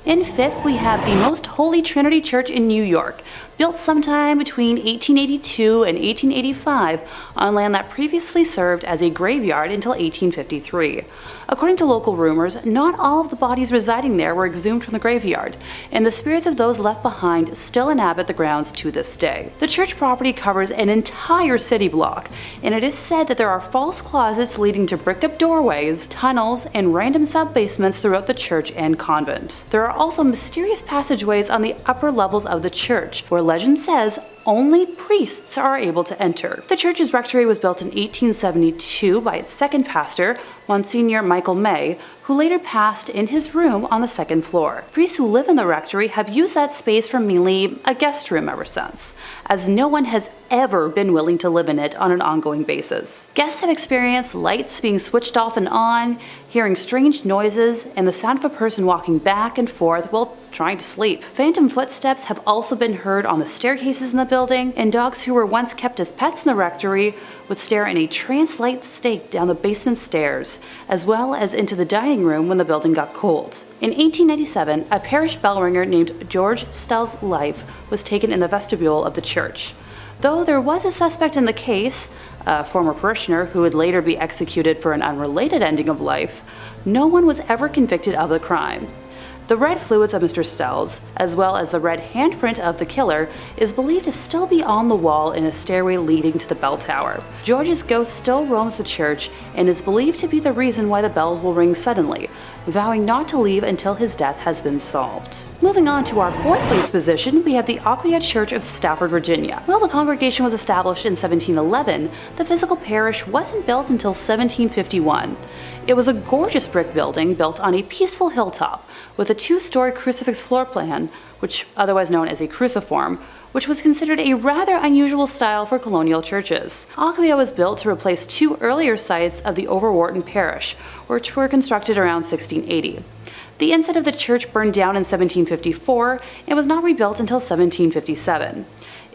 In fifth, we have the Most Holy Trinity Church in New York, built sometime between 1882 and 1885 on land that previously served as a graveyard until 1853. According to local rumors, not all of the bodies residing there were exhumed from the graveyard, and the spirits of those left behind still inhabit the grounds to this day. The church property covers an entire city block, and it is said that there are false closets leading to bricked-up doorways, tunnels, and random sub-basements throughout the church and convent. There are also mysterious passageways on the upper levels of the church, where legend says only priests are able to enter. The church's rectory was built in 1872 by its second pastor, Monsignor Michael May, who later passed in his room on the second floor. Priests who live in the rectory have used that space for mainly a guest room ever since, as no one has ever been willing to live in it on an ongoing basis. Guests have experienced lights being switched off and on, hearing strange noises, and the sound of a person walking back and forth while trying to sleep. Phantom footsteps have also been heard on the staircases in the building, and dogs who were once kept as pets in the rectory would stare in a trance-like state down the basement stairs, as well as into the dining room when the building got cold. In 1897, a parish bell ringer named George Stell's life was taken in the vestibule of the church. Though there was a suspect in the case, a former parishioner who would later be executed for an unrelated ending of life, no one was ever convicted of the crime. The red fluids of Mr. Stell's, as well as the red handprint of the killer, is believed to still be on the wall in a stairway leading to the bell tower. George's ghost still roams the church and is believed to be the reason why the bells will ring suddenly, vowing not to leave until his death has been solved. Moving on to our fourth place position, we have the Aquia Church of Stafford, Virginia. While the congregation was established in 1711, the physical parish wasn't built until 1751. It was a gorgeous brick building built on a peaceful hilltop with a two-story crucifix floor plan, which otherwise known as a cruciform, which was considered a rather unusual style for colonial churches. Aquia was built to replace two earlier sites of the Overwharton Parish, which were constructed around 1680. The inside of the church burned down in 1754 and was not rebuilt until 1757.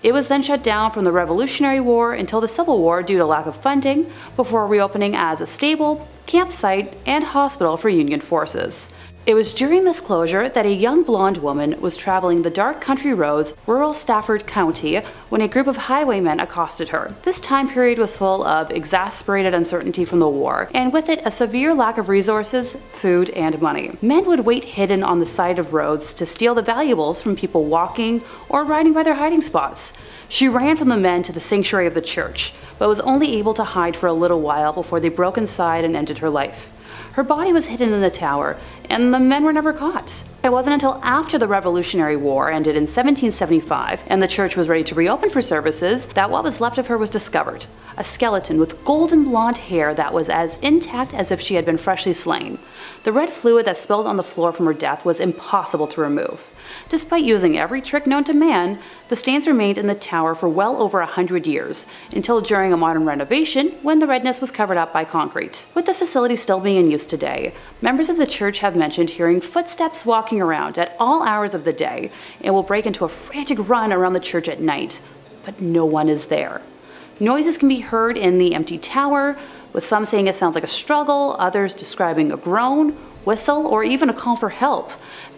It was then shut down from the Revolutionary War until the Civil War due to lack of funding, before reopening as a stable, campsite, and hospital for Union forces. It was during this closure that a young blonde woman was traveling the dark country roads, rural Stafford County, when a group of highwaymen accosted her. This time period was full of exasperated uncertainty from the war, and with it a severe lack of resources, food, and money. Men would wait hidden on the side of roads to steal the valuables from people walking or riding by their hiding spots. She ran from the men to the sanctuary of the church, but was only able to hide for a little while before they broke inside and ended her life. Her body was hidden in the tower, and the men were never caught. It wasn't until after the Revolutionary War ended in 1775 and the church was ready to reopen for services that what was left of her was discovered, a skeleton with golden blonde hair that was as intact as if she had been freshly slain. The red fluid that spilled on the floor from her death was impossible to remove. Despite using every trick known to man, the stains remained in the tower for well over 100 years, until during a modern renovation when the redness was covered up by concrete. With the facility still being in use today, members of the church have mentioned hearing footsteps walking around at all hours of the day and will break into a frantic run around the church at night, but no one is there. Noises can be heard in the empty tower, with some saying it sounds like a struggle, others describing a groan, whistle, or even a call for help.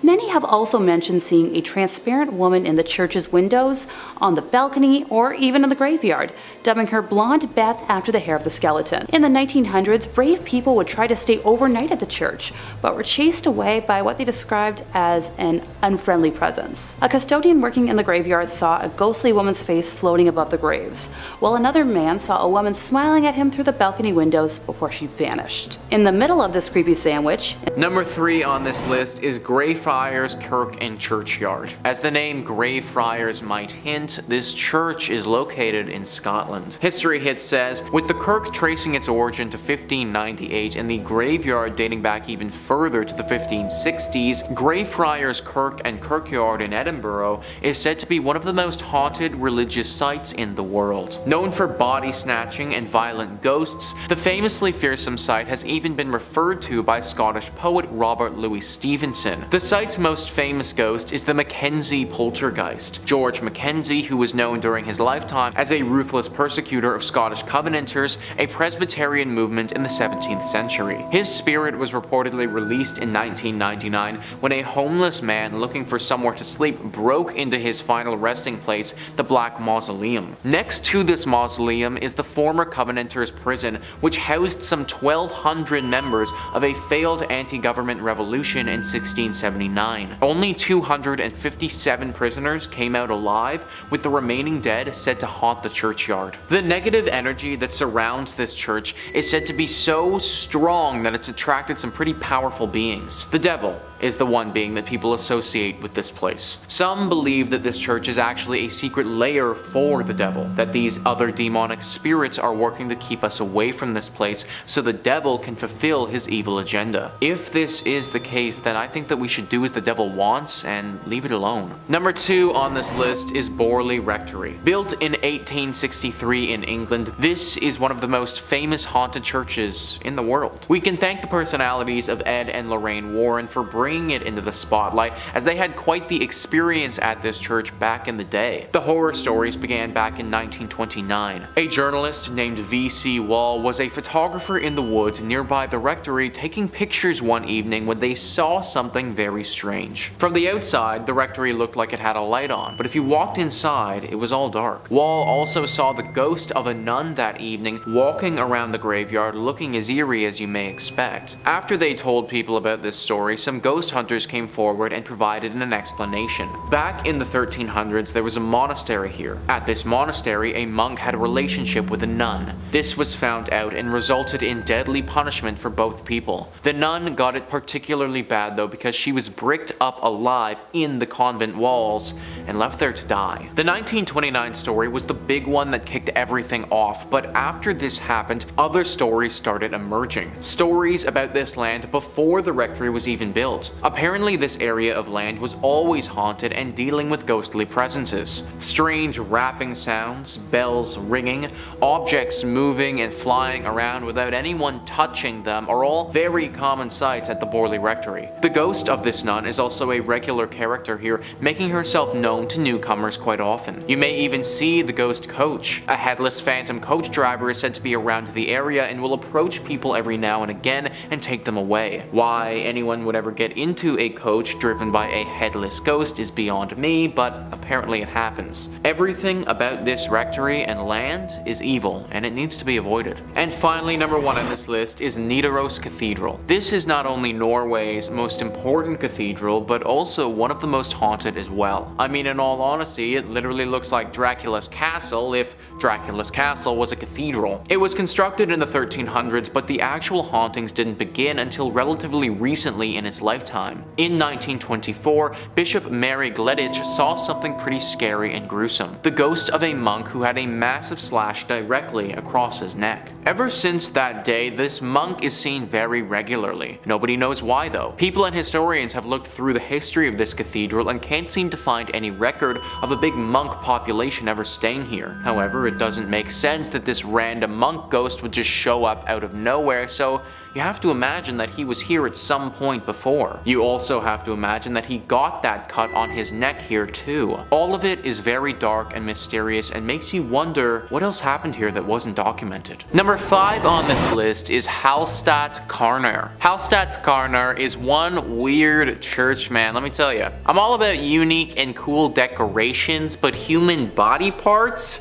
Many have also mentioned seeing a transparent woman in the church's windows, on the balcony, or even in the graveyard, dubbing her Blonde Beth after the hair of the skeleton. In the 1900s, brave people would try to stay overnight at the church, but were chased away by what they described as an unfriendly presence. A custodian working in the graveyard saw a ghostly woman's face floating above the graves, while another man saw a woman smiling at him through the balcony windows before she vanished. In the middle of this creepy sandwich, Number 3 on this list is Greyfriars Kirk and Churchyard. As the name Greyfriars might hint, this church is located in Scotland. History Hit says, with the kirk tracing its origin to 1598 and the graveyard dating back even further to the 1560s, Greyfriars Kirk and Kirkyard in Edinburgh is said to be one of the most haunted religious sites in the world. Known for body snatching and violent ghosts, the famously fearsome site has even been referred to by Scottish poet Robert Louis Stevenson. The site site's most famous ghost is the Mackenzie poltergeist. George Mackenzie, who was known during his lifetime as a ruthless persecutor of Scottish Covenanters, a Presbyterian movement in the 17th century. His spirit was reportedly released in 1999 when a homeless man looking for somewhere to sleep broke into his final resting place, the Black Mausoleum. Next to this mausoleum is the former Covenanters prison, which housed some 1,200 members of a failed anti-government revolution in 1679. Only 257 prisoners came out alive, with the remaining dead said to haunt the churchyard. The negative energy that surrounds this church is said to be so strong that it's attracted some pretty powerful beings. The devil is the one being that people associate with this place. Some believe that this church is actually a secret lair for the devil, that these other demonic spirits are working to keep us away from this place so the devil can fulfill his evil agenda. If this is the case, then I think that we should do as the devil wants and leave it alone. Number 2 on this list is Borley Rectory. Built in 1863 in England, this is one of the most famous haunted churches in the world. We can thank the personalities of Ed and Lorraine Warren for bringing it into the spotlight, as they had quite the experience at this church back in the day. The horror stories began back in 1929. A journalist named V.C. Wall was a photographer in the woods nearby the rectory taking pictures one evening when they saw something very strange. From the outside, the rectory looked like it had a light on, but if you walked inside, it was all dark. Wall also saw the ghost of a nun that evening walking around the graveyard looking as eerie as you may expect. After they told people about this story, some ghost hunters came forward and provided an explanation. Back in the 1300s, there was a monastery here. At this monastery, a monk had a relationship with a nun. This was found out and resulted in deadly punishment for both people. The nun got it particularly bad though, because she was bricked up alive in the convent walls and left there to die. The 1929 story was the big one that kicked everything off, but after this happened, other stories started emerging. Stories about this land before the rectory was even built. Apparently this area of land was always haunted and dealing with ghostly presences. Strange rapping sounds, bells ringing, objects moving and flying around without anyone touching them are all very common sights at the Borley Rectory. The ghost of this nun is also a regular character here, making herself known to newcomers quite often. You may even see the ghost coach. A headless phantom coach driver is said to be around the area and will approach people every now and again and take them away. Why anyone would ever get into a coach driven by a headless ghost is beyond me, but apparently it happens. Everything about this rectory and land is evil, and it needs to be avoided. And finally, number 1 on this list is Nidaros Cathedral. This is not only Norway's most important cathedral, but also one of the most haunted as well. I mean, in all honesty, it literally looks like Dracula's castle if Dracula's castle was a cathedral. It was constructed in the 1300s, but the actual hauntings didn't begin until relatively recently in its lifetime. In 1924, Bishop Mary Gleditch saw something pretty scary and gruesome. The ghost of a monk who had a massive slash directly across his neck. Ever since that day, this monk is seen very regularly. Nobody knows why though. People and historians have looked through the history of this cathedral and can't seem to find any record of a big monk population ever staying here. However, it doesn't make sense that this random monk ghost would just show up out of nowhere, so you have to imagine that he was here at some point before. You also have to imagine that he got that cut on his neck here too. All of it is very dark and mysterious and makes you wonder what else happened here that wasn't documented. Number 5 on this list is Hallstatt Karner. Hallstatt Karner is one weird church, man, let me tell you. I'm all about unique and cool decorations, but human body parts?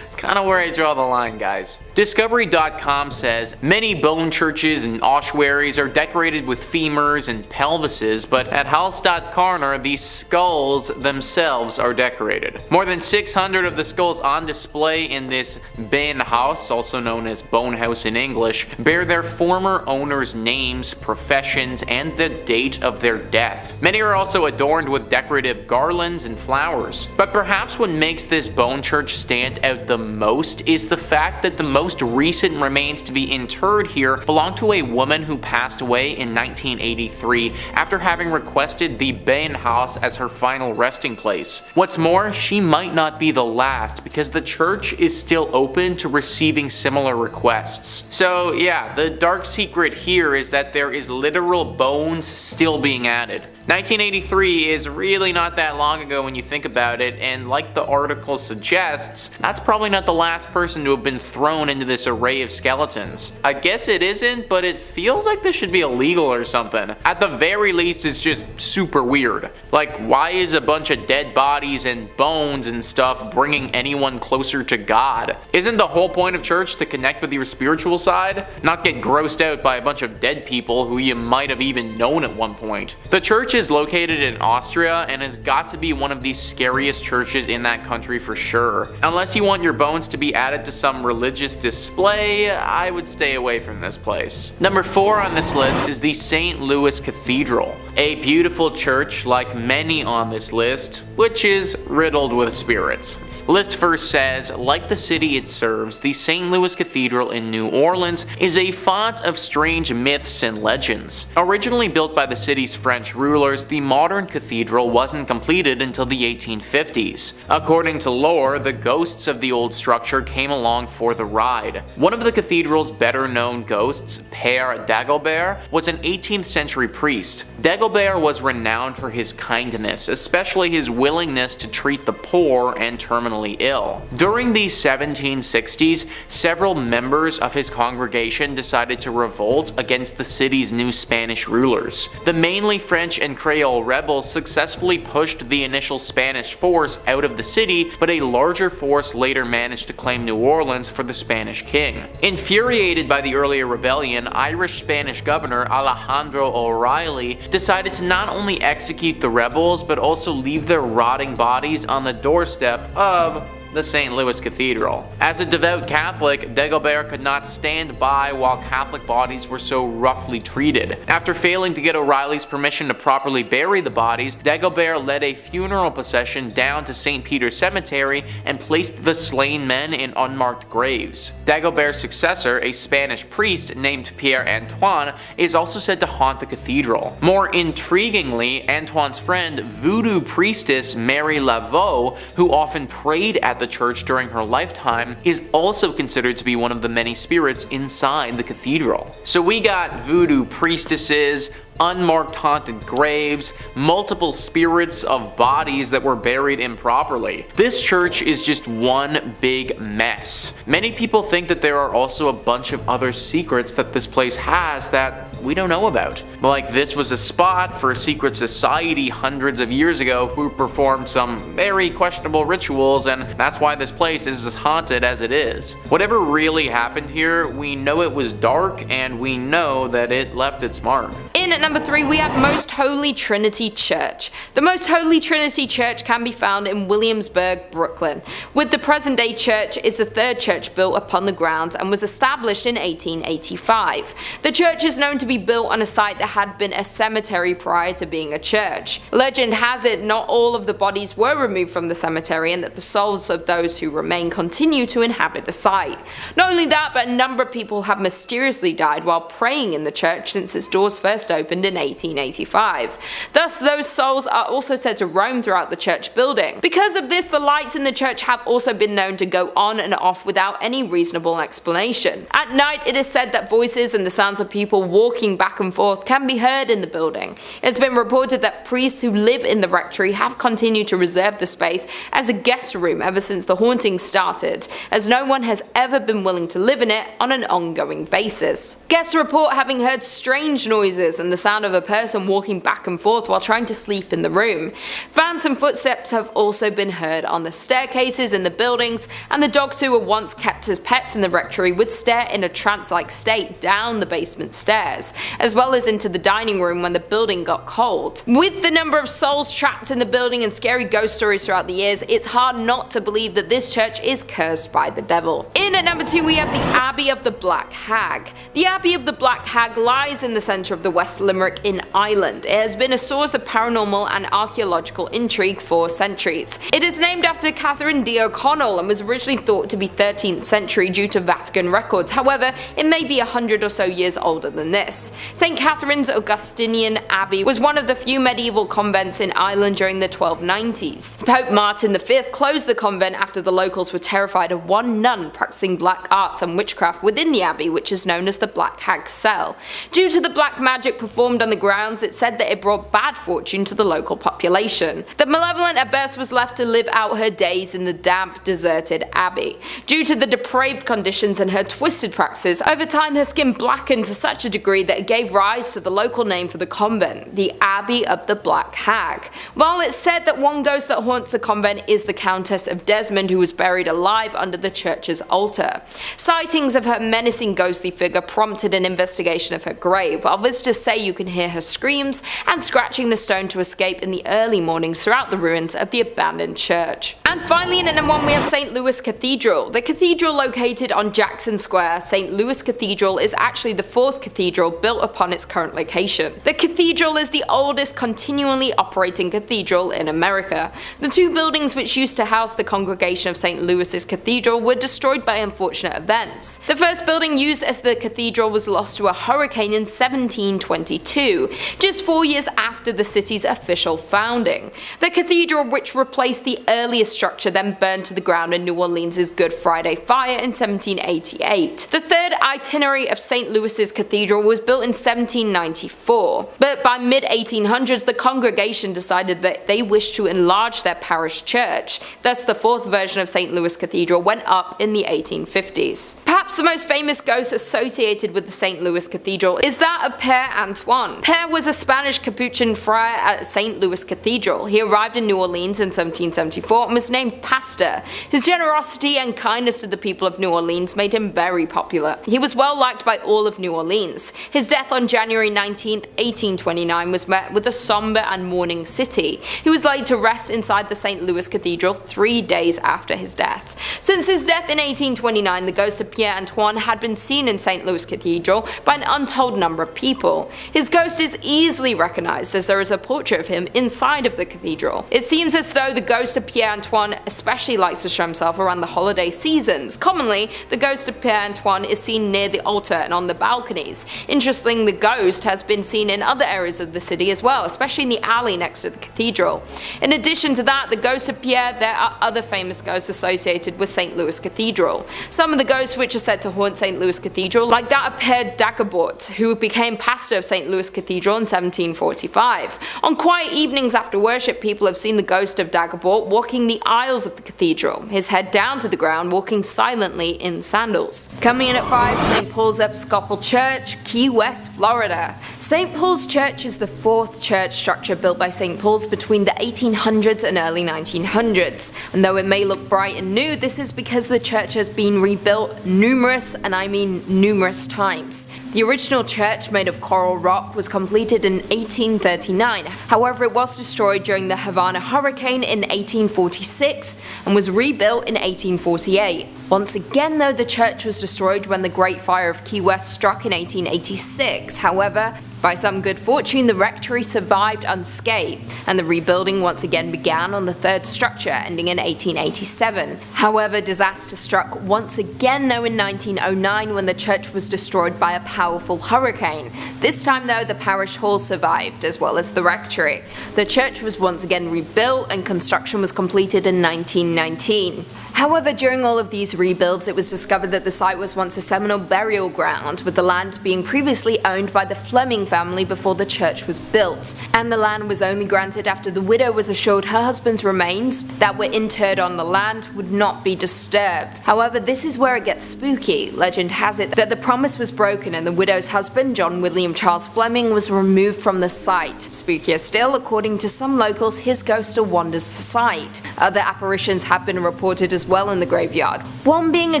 Kind of where I draw the line, guys. Discovery.com says, many bone churches and ossuaries are decorated with femurs and pelvises, but at Hallstatt Karner, these skulls themselves are decorated. More than 600 of the skulls on display in this benhouse, also known as bone house in English, bear their former owners' names, professions, and the date of their death. Many are also adorned with decorative garlands and flowers. But perhaps what makes this bone church stand out the most is the fact that the most recent remains to be interred here belong to a woman who passed away in 1983 after having requested the benhouse as her final resting place. What's more, she might not be the last because the church is still open to receiving similar requests. So yeah, the dark secret here is that there is literal bones still being added. 1983 is really not that long ago when you think about it, and like the article suggests, that's probably not the last person to have been thrown into this array of skeletons. I guess it isn't, but it feels like this should be illegal or something. At the very least, it's just super weird. Like, why is a bunch of dead bodies and bones and stuff bringing anyone closer to God? Isn't the whole point of church to connect with your spiritual side? Not get grossed out by a bunch of dead people who you might have even known at one point. The church is located in Austria and has got to be one of the scariest churches in that country for sure. Unless you want your bones to be added to some religious display, I would stay away from this place. Number 4 on this list is the St. Louis Cathedral, a beautiful church like many on this list, which is riddled with spirits. List first says, like the city it serves, the St. Louis Cathedral in New Orleans is a font of strange myths and legends. Originally built by the city's French rulers, the modern cathedral wasn't completed until the 1850s. According to lore, the ghosts of the old structure came along for the ride. One of the cathedral's better known ghosts, Père Dagobert, was an 18th century priest. Dagobert was renowned for his kindness, especially his willingness to treat the poor and terminally ill. During the 1760s, several members of his congregation decided to revolt against the city's new Spanish rulers. The mainly French and Creole rebels successfully pushed the initial Spanish force out of the city, but a larger force later managed to claim New Orleans for the Spanish king. Infuriated by the earlier rebellion, Irish-Spanish governor Alejandro O'Reilly decided to not only execute the rebels, but also leave their rotting bodies on the doorstep of the St. Louis Cathedral. As a devout Catholic, Dagobert could not stand by while Catholic bodies were so roughly treated. After failing to get O'Reilly's permission to properly bury the bodies, Dagobert led a funeral procession down to St. Peter's Cemetery and placed the slain men in unmarked graves. Dagobert's successor, a Spanish priest named Pierre Antoine, is also said to haunt the cathedral. More intriguingly, Antoine's friend, voodoo priestess Mary Laveau, who often prayed at the church during her lifetime, is also considered to be one of the many spirits inside the cathedral. So we got voodoo priestesses, unmarked haunted graves, multiple spirits of bodies that were buried improperly. This church is just one big mess. Many people think that there are also a bunch of other secrets that this place has that we don't know about. Like, this was a spot for a secret society hundreds of years ago who performed some very questionable rituals, and that's why this place is as haunted as it is. Whatever really happened here, we know it was dark, and we know that it left its mark. In at number 3, we have Most Holy Trinity Church. The Most Holy Trinity Church can be found in Williamsburg, Brooklyn. With the present day church is the third church built upon the grounds and was established in 1885. The church is known to be built on a site that had been a cemetery prior to being a church. Legend has it not all of the bodies were removed from the cemetery and that the souls of those who remain continue to inhabit the site. Not only that, but a number of people have mysteriously died while praying in the church since its doors first opened in 1885. Thus, those souls are also said to roam throughout the church building. Because of this, the lights in the church have also been known to go on and off without any reasonable explanation. At night, it is said that voices and the sounds of people walking back and forth can be heard in the building. It's been reported that priests who live in the rectory have continued to reserve the space as a guest room ever since the hauntings started, as no one has ever been willing to live in it on an ongoing basis. Guests report having heard strange noises and the sound of a person walking back and forth while trying to sleep in the room. Phantom footsteps have also been heard on the staircases in the buildings, and the dogs who were once kept as pets in the rectory would stare in a trance-like state down the basement stairs, as well as into the dining room when the building got cold. With the number of souls trapped in the building and scary ghost stories throughout the years, it's hard not to believe that this church is cursed by the devil. In at number 2, we have the Abbey of the Black Hag. The Abbey of the Black Hag lies in the centre of the West Limerick in Ireland. It has been a source of paranormal and archaeological intrigue for centuries. It is named after Catherine D. O'Connell and was originally thought to be 13th century due to Vatican records. However, it may be 100 or so years older than this. this. St. Catherine's Augustinian Abbey was one of the few medieval convents in Ireland during the 1290s. Pope Martin V closed the convent after the locals were terrified of one nun practicing black arts and witchcraft within the abbey, which is known as the Black Hag's Cell. Due to the black magic performed on the grounds, it said that it brought bad fortune to the local population. The malevolent abbess was left to live out her days in the damp, deserted abbey. Due to the depraved conditions and her twisted practices, over time her skin blackened to such a degree that it gave rise to the local name for the convent, the Abbey of the Black Hag. While it's said that one ghost that haunts the convent is the Countess of Desmond, who was buried alive under the church's altar. Sightings of her menacing ghostly figure prompted an investigation of her grave, while visitors say you can hear her screams and scratching the stone to escape in the early mornings throughout the ruins of the abandoned church. And finally, in number 1 we have St. Louis Cathedral. The cathedral located on Jackson Square, St. Louis Cathedral is actually the 4th cathedral built upon its current location. The cathedral is the oldest continually operating cathedral in America. The 2 buildings which used to house the congregation of St. Louis's cathedral were destroyed by unfortunate events. The first building used as the cathedral was lost to a hurricane in 1722, just 4 years after the city's official founding. The cathedral, which replaced the earliest structure, then burned to the ground in New Orleans' Good Friday fire in 1788. The third itinerary of St. Louis's cathedral was built in 1794, but by mid-1800s the congregation decided that they wished to enlarge their parish church. Thus the 4th version of St. Louis Cathedral went up in the 1850s. Perhaps the most famous ghost associated with the St. Louis Cathedral is that of Père Antoine. Père was a Spanish Capuchin friar at St. Louis Cathedral. He arrived in New Orleans in 1774 and was named pastor. His generosity and kindness to the people of New Orleans made him very popular. He was well liked by all of New Orleans. His death on January 19, 1829 was met with a somber and mourning city. He was laid to rest inside the St. Louis Cathedral 3 days after his death. Since his death in 1829, the ghost of Pierre Antoine had been seen in St. Louis Cathedral by an untold number of people. His ghost is easily recognized as there is a portrait of him inside of the cathedral. It seems as though the ghost of Pierre Antoine especially likes to show himself around the holiday seasons. Commonly, the ghost of Pierre Antoine is seen near the altar and on the balconies. Interestingly, the ghost has been seen in other areas of the city as well, especially in the alley next to the cathedral. In addition to that, the ghost of Pierre, there are other famous ghosts associated with St. Louis Cathedral. Some of the ghosts which are said to haunt St. Louis Cathedral, like that of Père Dagobert, who became pastor of St. Louis Cathedral in 1745. On quiet evenings after worship, people have seen the ghost of Dagobert walking the aisles of the cathedral, his head down to the ground, walking silently in sandals. Coming in at 5, St. Paul's Episcopal Church, Key West, Florida. St. Paul's Church is the 4th church structure built by St. Paul's between the 1800s and early 1900s. And though it may look bright and new, this is because the church has been rebuilt numerous, and I mean numerous times. The original church, made of coral rock, was completed in 1839. However, it was destroyed during the Havana hurricane in 1846 and was rebuilt in 1848. Once again though, the church was destroyed when the Great Fire of Key West struck in 1886. However, by some good fortune, the rectory survived unscathed, and the rebuilding once again began on the 3rd structure, ending in 1887. However, disaster struck once again though in 1909 when the church was destroyed by a powerful hurricane. This time though, the parish hall survived, as well as the rectory. The church was once again rebuilt and construction was completed in 1919. However, during all of these rebuilds, it was discovered that the site was once a Seminole burial ground, with the land being previously owned by the Fleming family before the church was built, and the land was only granted after the widow was assured her husband's remains that were interred on the land would not be disturbed. However, this is where it gets spooky. Legend has it that the promise was broken and the widow's husband, John William Charles Fleming, was removed from the site. Spookier still, according to some locals, his ghost still wanders the site. Other apparitions have been reported as well in the graveyard, one being a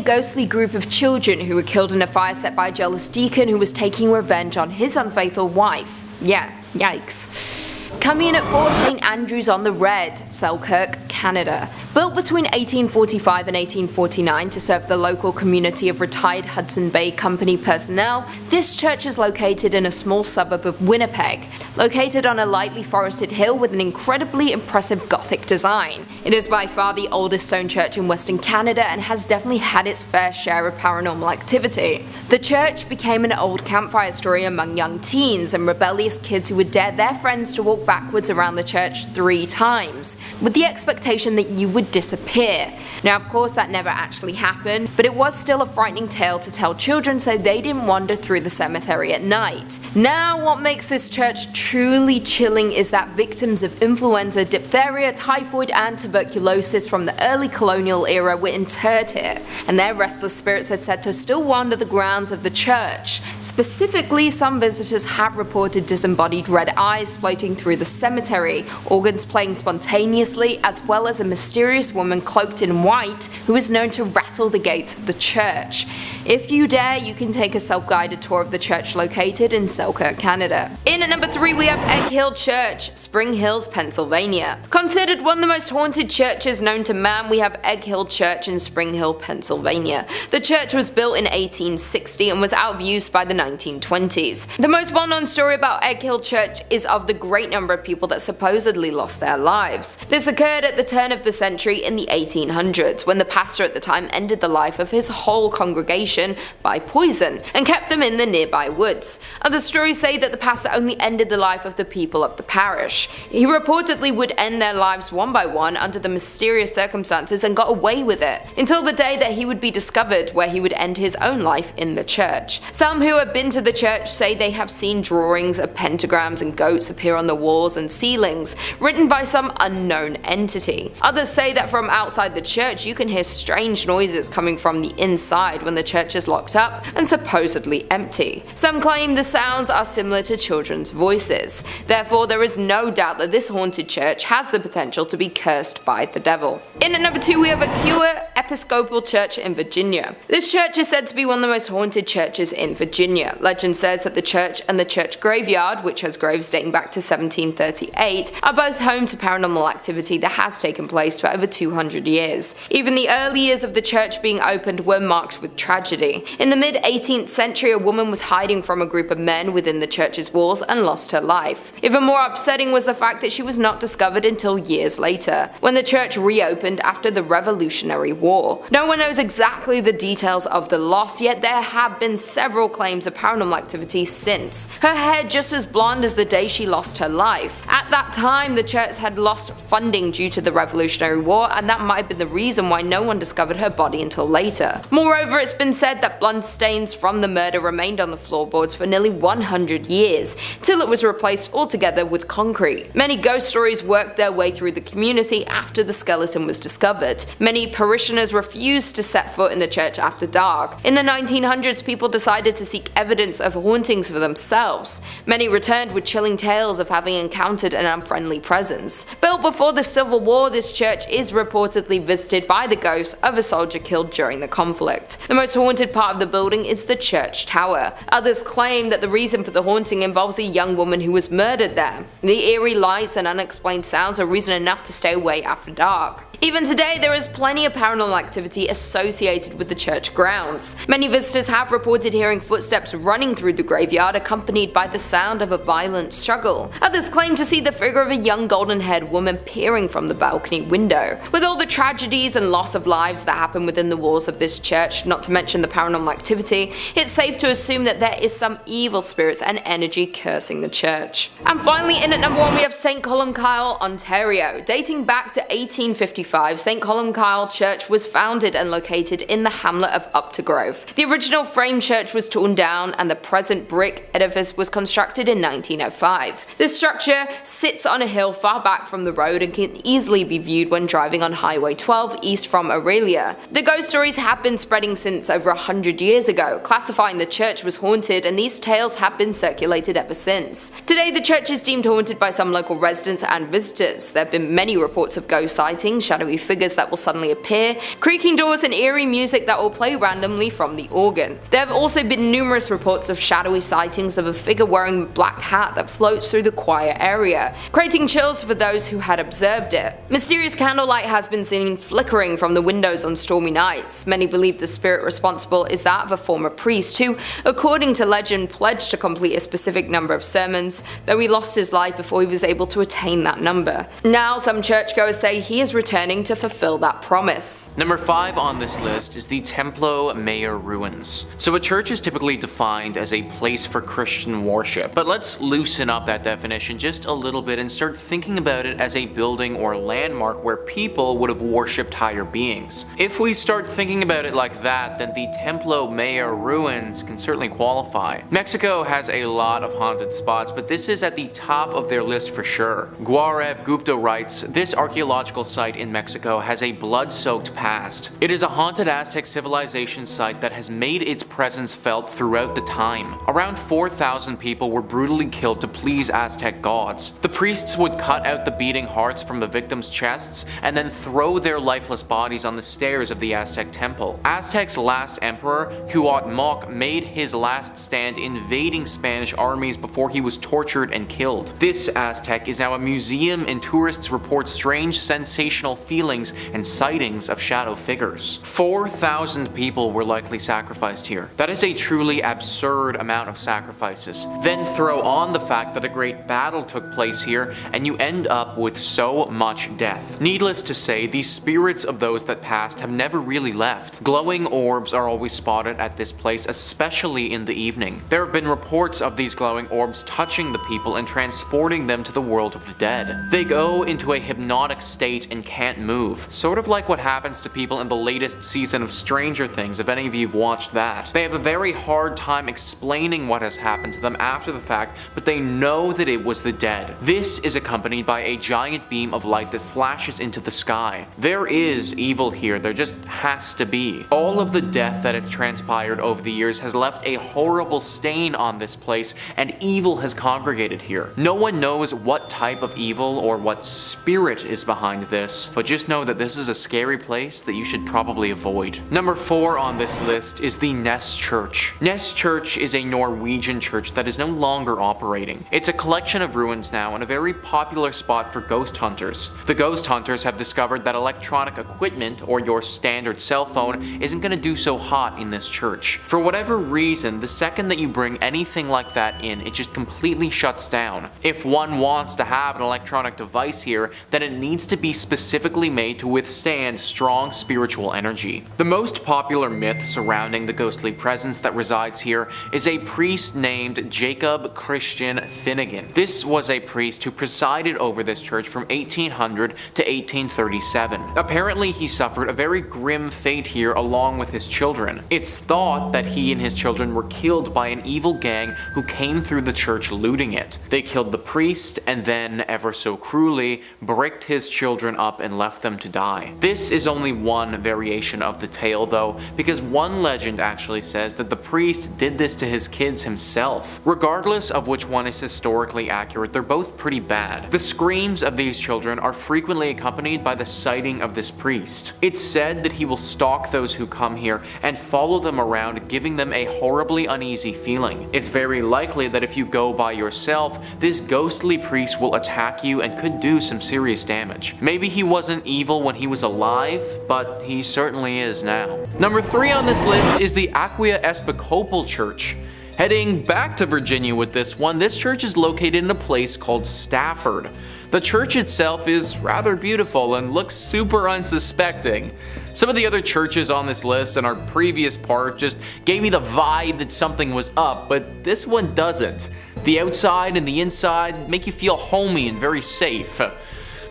ghostly group of children who were killed in a fire set by a jealous deacon who was taking revenge on his unfaithful wife. Yeah, yikes. Coming in at 4, St. Andrew's on the Red, Selkirk, Canada. Built between 1845 and 1849 to serve the local community of retired Hudson Bay Company personnel, this church is located in a small suburb of Winnipeg, located on a lightly forested hill with an incredibly impressive Gothic design. It is by far the oldest stone church in Western Canada and has definitely had its fair share of paranormal activity. The church became an old campfire story among young teens and rebellious kids who would dare their friends to walk backwards around the church 3 times, with the expectation that you would disappear. Now, of course, that never actually happened, but it was still a frightening tale to tell children so they didn't wander through the cemetery at night. Now, what makes this church truly chilling is that victims of influenza, diphtheria, typhoid, and tuberculosis from the early colonial era were interred here, and their restless spirits are said to still wander the grounds of the church. Specifically, some visitors have reported disembodied red eyes floating through the cemetery, organs playing spontaneously, as well as a mysterious woman cloaked in white who is known to rattle the gates of the church. If you dare, you can take a self-guided tour of the church located in Selkirk, Canada. In at number 3, we have Egg Hill Church, Spring Hills, Pennsylvania. Considered one of the most haunted churches known to man, we have Egg Hill Church in Spring Hill, Pennsylvania. The church was built in 1860 and was out of use by the 1920s. The most well-known story about Egg Hill Church is of the great number of people that supposedly lost their lives. This occurred at the turn of the century in the 1800s, when the pastor at the time ended the life of his whole congregation by poison and kept them in the nearby woods. Other stories say that the pastor only ended the life of the people of the parish. He reportedly would end their lives one by one under the mysterious circumstances and got away with it, until the day that he would be discovered, where he would end his own life in the church. Some who have been to the church say they have seen drawings of pentagrams and goats appear on the walls and ceilings, written by some unknown entity. Others say that from outside the church you can hear strange noises coming from the inside when the church is locked up and supposedly empty. Some claim the sounds are similar to children's voices. Therefore, there is no doubt that this haunted church has the potential to be cursed by the devil. In at number 2, we have Aquia Episcopal Church in Virginia. This church is said to be one of the most haunted churches in Virginia. Legend says that the church and the church graveyard, which has graves dating back to 1738, are both home to paranormal activity that has taken place for over 200 years. Even the early years of the church being opened were marked with tragedy. In the mid-18th century, a woman was hiding from a group of men within the church's walls and lost her life. Even more upsetting was the fact that she was not discovered until years later, when the church reopened after the Revolutionary War. No one knows exactly the details of the loss, yet there have been several claims of paranormal activity since. Her hair just as blonde as the day she lost her life. At that time, the church had lost funding due to the Revolutionary War, and that might have been the reason why no one discovered her body until later. Moreover, it's been said that blood stains from the murder remained on the floorboards for nearly 100 years, till it was replaced altogether with concrete. Many ghost stories worked their way through the community after the skeleton was discovered. Many parishioners refused to set foot in the church after dark. In the 1900s, people decided to seek evidence of hauntings for themselves. Many returned with chilling tales of having encountered an unfriendly presence. Built before the Civil War, this church is reportedly visited by the ghost of a soldier killed during the conflict. The most haunted part of the building is the church tower. Others claim that the reason for the haunting involves a young woman who was murdered there. The eerie lights and unexplained sounds are reason enough to stay away after dark. Even today, there is plenty of paranormal activity associated with the church grounds. Many visitors have reported hearing footsteps running through the graveyard, accompanied by the sound of a violent struggle. Others claim to see the figure of a young golden-haired woman peering from the balcony window. With all the tragedies and loss of lives that happen within the walls of this church, not to mention the paranormal activity, it's safe to assume that there is some evil spirits and energy cursing the church. And finally, in at number 1, we have St. Columkille, Ontario. Dating back to 1855, St. Columkille Church was founded and located in the hamlet of Uptergrove. The original frame church was torn down and the present brick edifice was constructed in 1905. This structure sits on a hill far back from the road and can easily be viewed when driving on Highway 12 east from Aurelia. The ghost stories have been spreading since over 100 years ago, classifying the church was haunted, and these tales have been circulated ever since. Today, the church is deemed haunted by some local residents and visitors. There have been many reports of ghost sightings, shadowy figures that will suddenly appear, creaking doors, and eerie music that will play randomly from the organ. There have also been numerous reports of shadowy sightings of a figure wearing a black hat that floats through the choir Aquia area, creating chills for those who had observed it. Mysterious candlelight has been seen flickering from the windows on stormy nights. Many believe the spirit responsible is that of a former priest who, according to legend, pledged to complete a specific number of sermons, though he lost his life before he was able to attain that number. Now some churchgoers say he is returning to fulfill that promise. Number 5 on this list is the Templo Mayor ruins. So a church is typically defined as a place for Christian worship, but let's loosen up that definition just a little bit and start thinking about it as a building or landmark where people would have worshipped higher beings. If we start thinking about it like that, then the Templo Mayor ruins can certainly qualify. Mexico has a lot of haunted spots, but this is at the top of their list for sure. Garreth Arenburg-Duchesne writes, "This archaeological site in Mexico has a blood-soaked past. It is a haunted Aztec civilization site that has made its presence felt throughout the time. Around 4,000 people were brutally killed to please Aztec gods. The priests would cut out the beating hearts from the victims' chests and then throw their lifeless bodies on the stairs of the Aztec temple. Aztec's last emperor, Cuauhtémoc, made his last stand invading Spanish armies before he was tortured and killed. This Aztec is now a museum, and tourists report strange sensational feelings and sightings of shadow figures." 4,000 people were likely sacrificed here. That is a truly absurd amount of sacrifices. Then throw on the fact that a great battle took place here, and you end up with so much death. Needless to say, the spirits of those that passed have never really left. Glowing orbs are always spotted at this place, especially in the evening. There have been reports of these glowing orbs touching the people and transporting them to the world of the dead. They go into a hypnotic state and can't move, sort of like what happens to people in the latest season of Stranger Things, if any of you have watched that. They have a very hard time explaining what has happened to them after the fact, but they know that it was the dead. This is accompanied by a giant beam of light that flashes into the sky. There is evil here, there just has to be. All of the death that has transpired over the years has left a horrible stain on this place, and evil has congregated here. No one knows what type of evil or what spirit is behind this, but just know that this is a scary place that you should probably avoid. Number 4 on this list is the Ness Church. Ness Church is a Norwegian church that is no longer operating. It's a collection of ruins now and a very popular spot for ghost hunters. The ghost hunters have discovered that electronic equipment, or your standard cell phone, isn't going to do so hot in this church. For whatever reason, the second that you bring anything like that in, it just completely shuts down. If one wants to have an electronic device here, then it needs to be specifically made to withstand strong spiritual energy. The most popular myth surrounding the ghostly presence that resides here is a priest named Jacob Christian Finnegan. This was a priest who presided over this church from 1800 to 1837. Apparently he suffered a very grim fate here along with his children. It's thought that he and his children were killed by an evil gang who came through the church looting it. They killed the priest and then, ever so cruelly, bricked his children up and left them to die. This is only one variation of the tale though, because one legend actually says that the priest did this to his kids himself. Regardless of which one is historically accurate, they're both pretty bad. The screams of these children are frequently accompanied by the sighting of this priest. It's said that he will stalk those who come here and follow them around, giving them a horribly uneasy feeling. It's very likely that if you go by yourself, this ghostly priest will attack you and could do some serious damage. Maybe he wasn't evil when he was alive, but he certainly is now. Number 3 on this list is the Aquia Episcopal Church. Heading back to Virginia with this one, this church is located in a place called Stafford. The church itself is rather beautiful and looks super unsuspecting. Some of the other churches on this list in our previous part just gave me the vibe that something was up, but this one doesn't. The outside and the inside make you feel homey and very safe.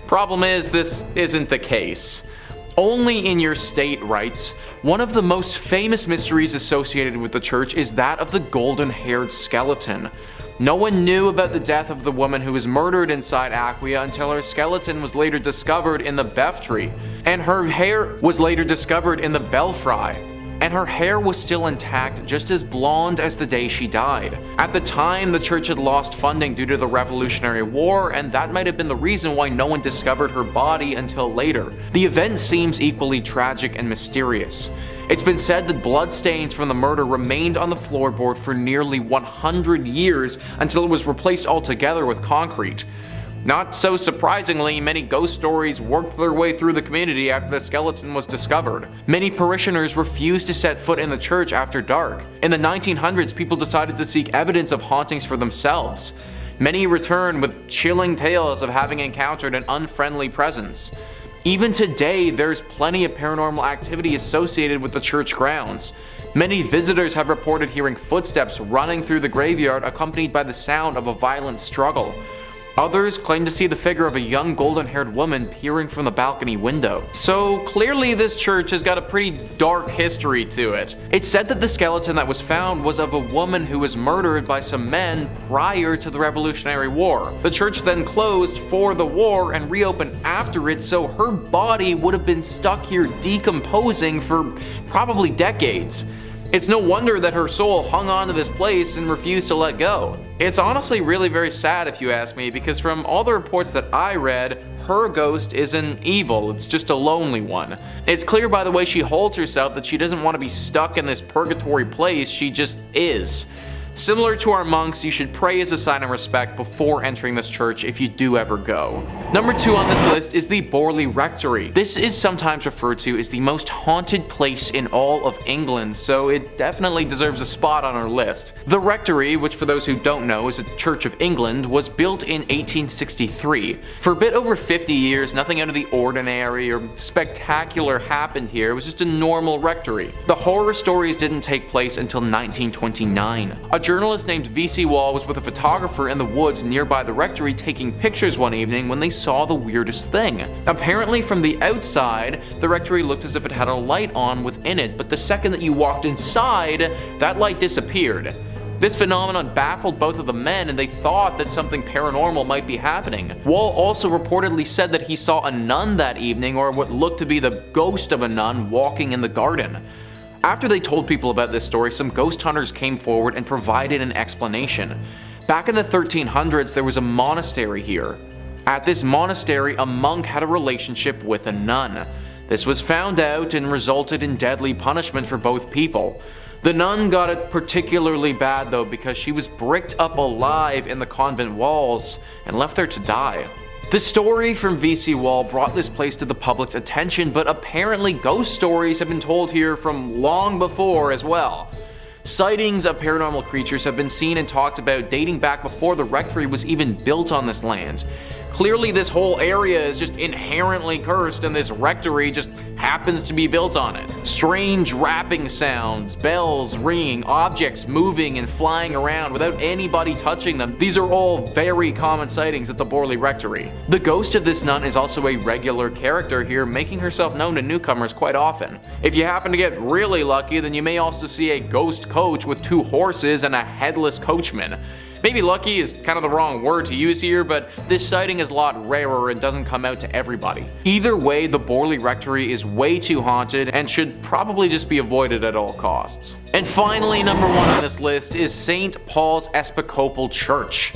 Problem is, this isn't the case. Only in your state writes, one of the most famous mysteries associated with the church is that of the golden-haired skeleton. No one knew about the death of the woman who was murdered inside Aquia until her skeleton was later discovered in the Beftree, and her hair was later discovered in the Belfry. and her hair was still intact, just as blonde as the day she died. At the time, the church had lost funding due to the Revolutionary War, and that might have been the reason why no one discovered her body until later. The event seems equally tragic and mysterious. It's been said that bloodstains from the murder remained on the floorboard for nearly 100 years until it was replaced altogether with concrete. Not so surprisingly, many ghost stories worked their way through the community after the skeleton was discovered. Many parishioners refused to set foot in the church after dark. In the 1900s, people decided to seek evidence of hauntings for themselves. Many returned with chilling tales of having encountered an unfriendly presence. Even today, there's plenty of paranormal activity associated with the church grounds. Many visitors have reported hearing footsteps running through the graveyard accompanied by the sound of a violent struggle. Others claim to see the figure of a young golden-haired woman peering from the balcony window. So clearly this church has got a pretty dark history to it. It's said that the skeleton that was found was of a woman who was murdered by some men prior to the Revolutionary War. The church then closed for the war and reopened after it, so her body would have been stuck here decomposing for probably decades. It's no wonder that her soul hung on to this place and refused to let go. It's honestly really very sad if you ask me, because from all the reports that I read, her ghost isn't evil, it's just a lonely one. It's clear by the way she holds herself that she doesn't want to be stuck in this purgatory place, she just is. Similar to our monks, you should pray as a sign of respect before entering this church if you do ever go. Number 2 on this list is the Borley Rectory. This is sometimes referred to as the most haunted place in all of England, so it definitely deserves a spot on our list. The Rectory, which for those who don't know is a Church of England, was built in 1863. For a bit over 50 years, nothing out of the ordinary or spectacular happened here. It was just a normal rectory. The horror stories didn't take place until 1929. A journalist named V.C. Wall was with a photographer in the woods nearby the rectory taking pictures one evening when they saw the weirdest thing. Apparently from the outside, the rectory looked as if it had a light on within it, but the second that you walked inside, that light disappeared. This phenomenon baffled both of the men, and they thought that something paranormal might be happening. Wall also reportedly said that he saw a nun that evening, or what looked to be the ghost of a nun, walking in the garden. After they told people about this story, some ghost hunters came forward and provided an explanation. Back in the 1300s, there was a monastery here. At this monastery, a monk had a relationship with a nun. This was found out and resulted in deadly punishment for both people. The nun got it particularly bad though, because she was bricked up alive in the convent walls and left there to die. The story from V.C. Wall brought this place to the public's attention, but apparently ghost stories have been told here from long before as well. Sightings of paranormal creatures have been seen and talked about dating back before the rectory was even built on this land. Clearly this whole area is just inherently cursed, and this rectory just happens to be built on it. Strange rapping sounds, bells ringing, objects moving and flying around without anybody touching them. These are all very common sightings at the Borley Rectory. The ghost of this nun is also a regular character here, making herself known to newcomers quite often. If you happen to get really lucky, then you may also see a ghost coach with 2 horses and a headless coachman. Maybe lucky is kind of the wrong word to use here, but this sighting is a lot rarer and doesn't come out to everybody. Either way, the Borley Rectory is way too haunted and should probably just be avoided at all costs. And finally, number 1 on this list is St. Paul's Episcopal Church.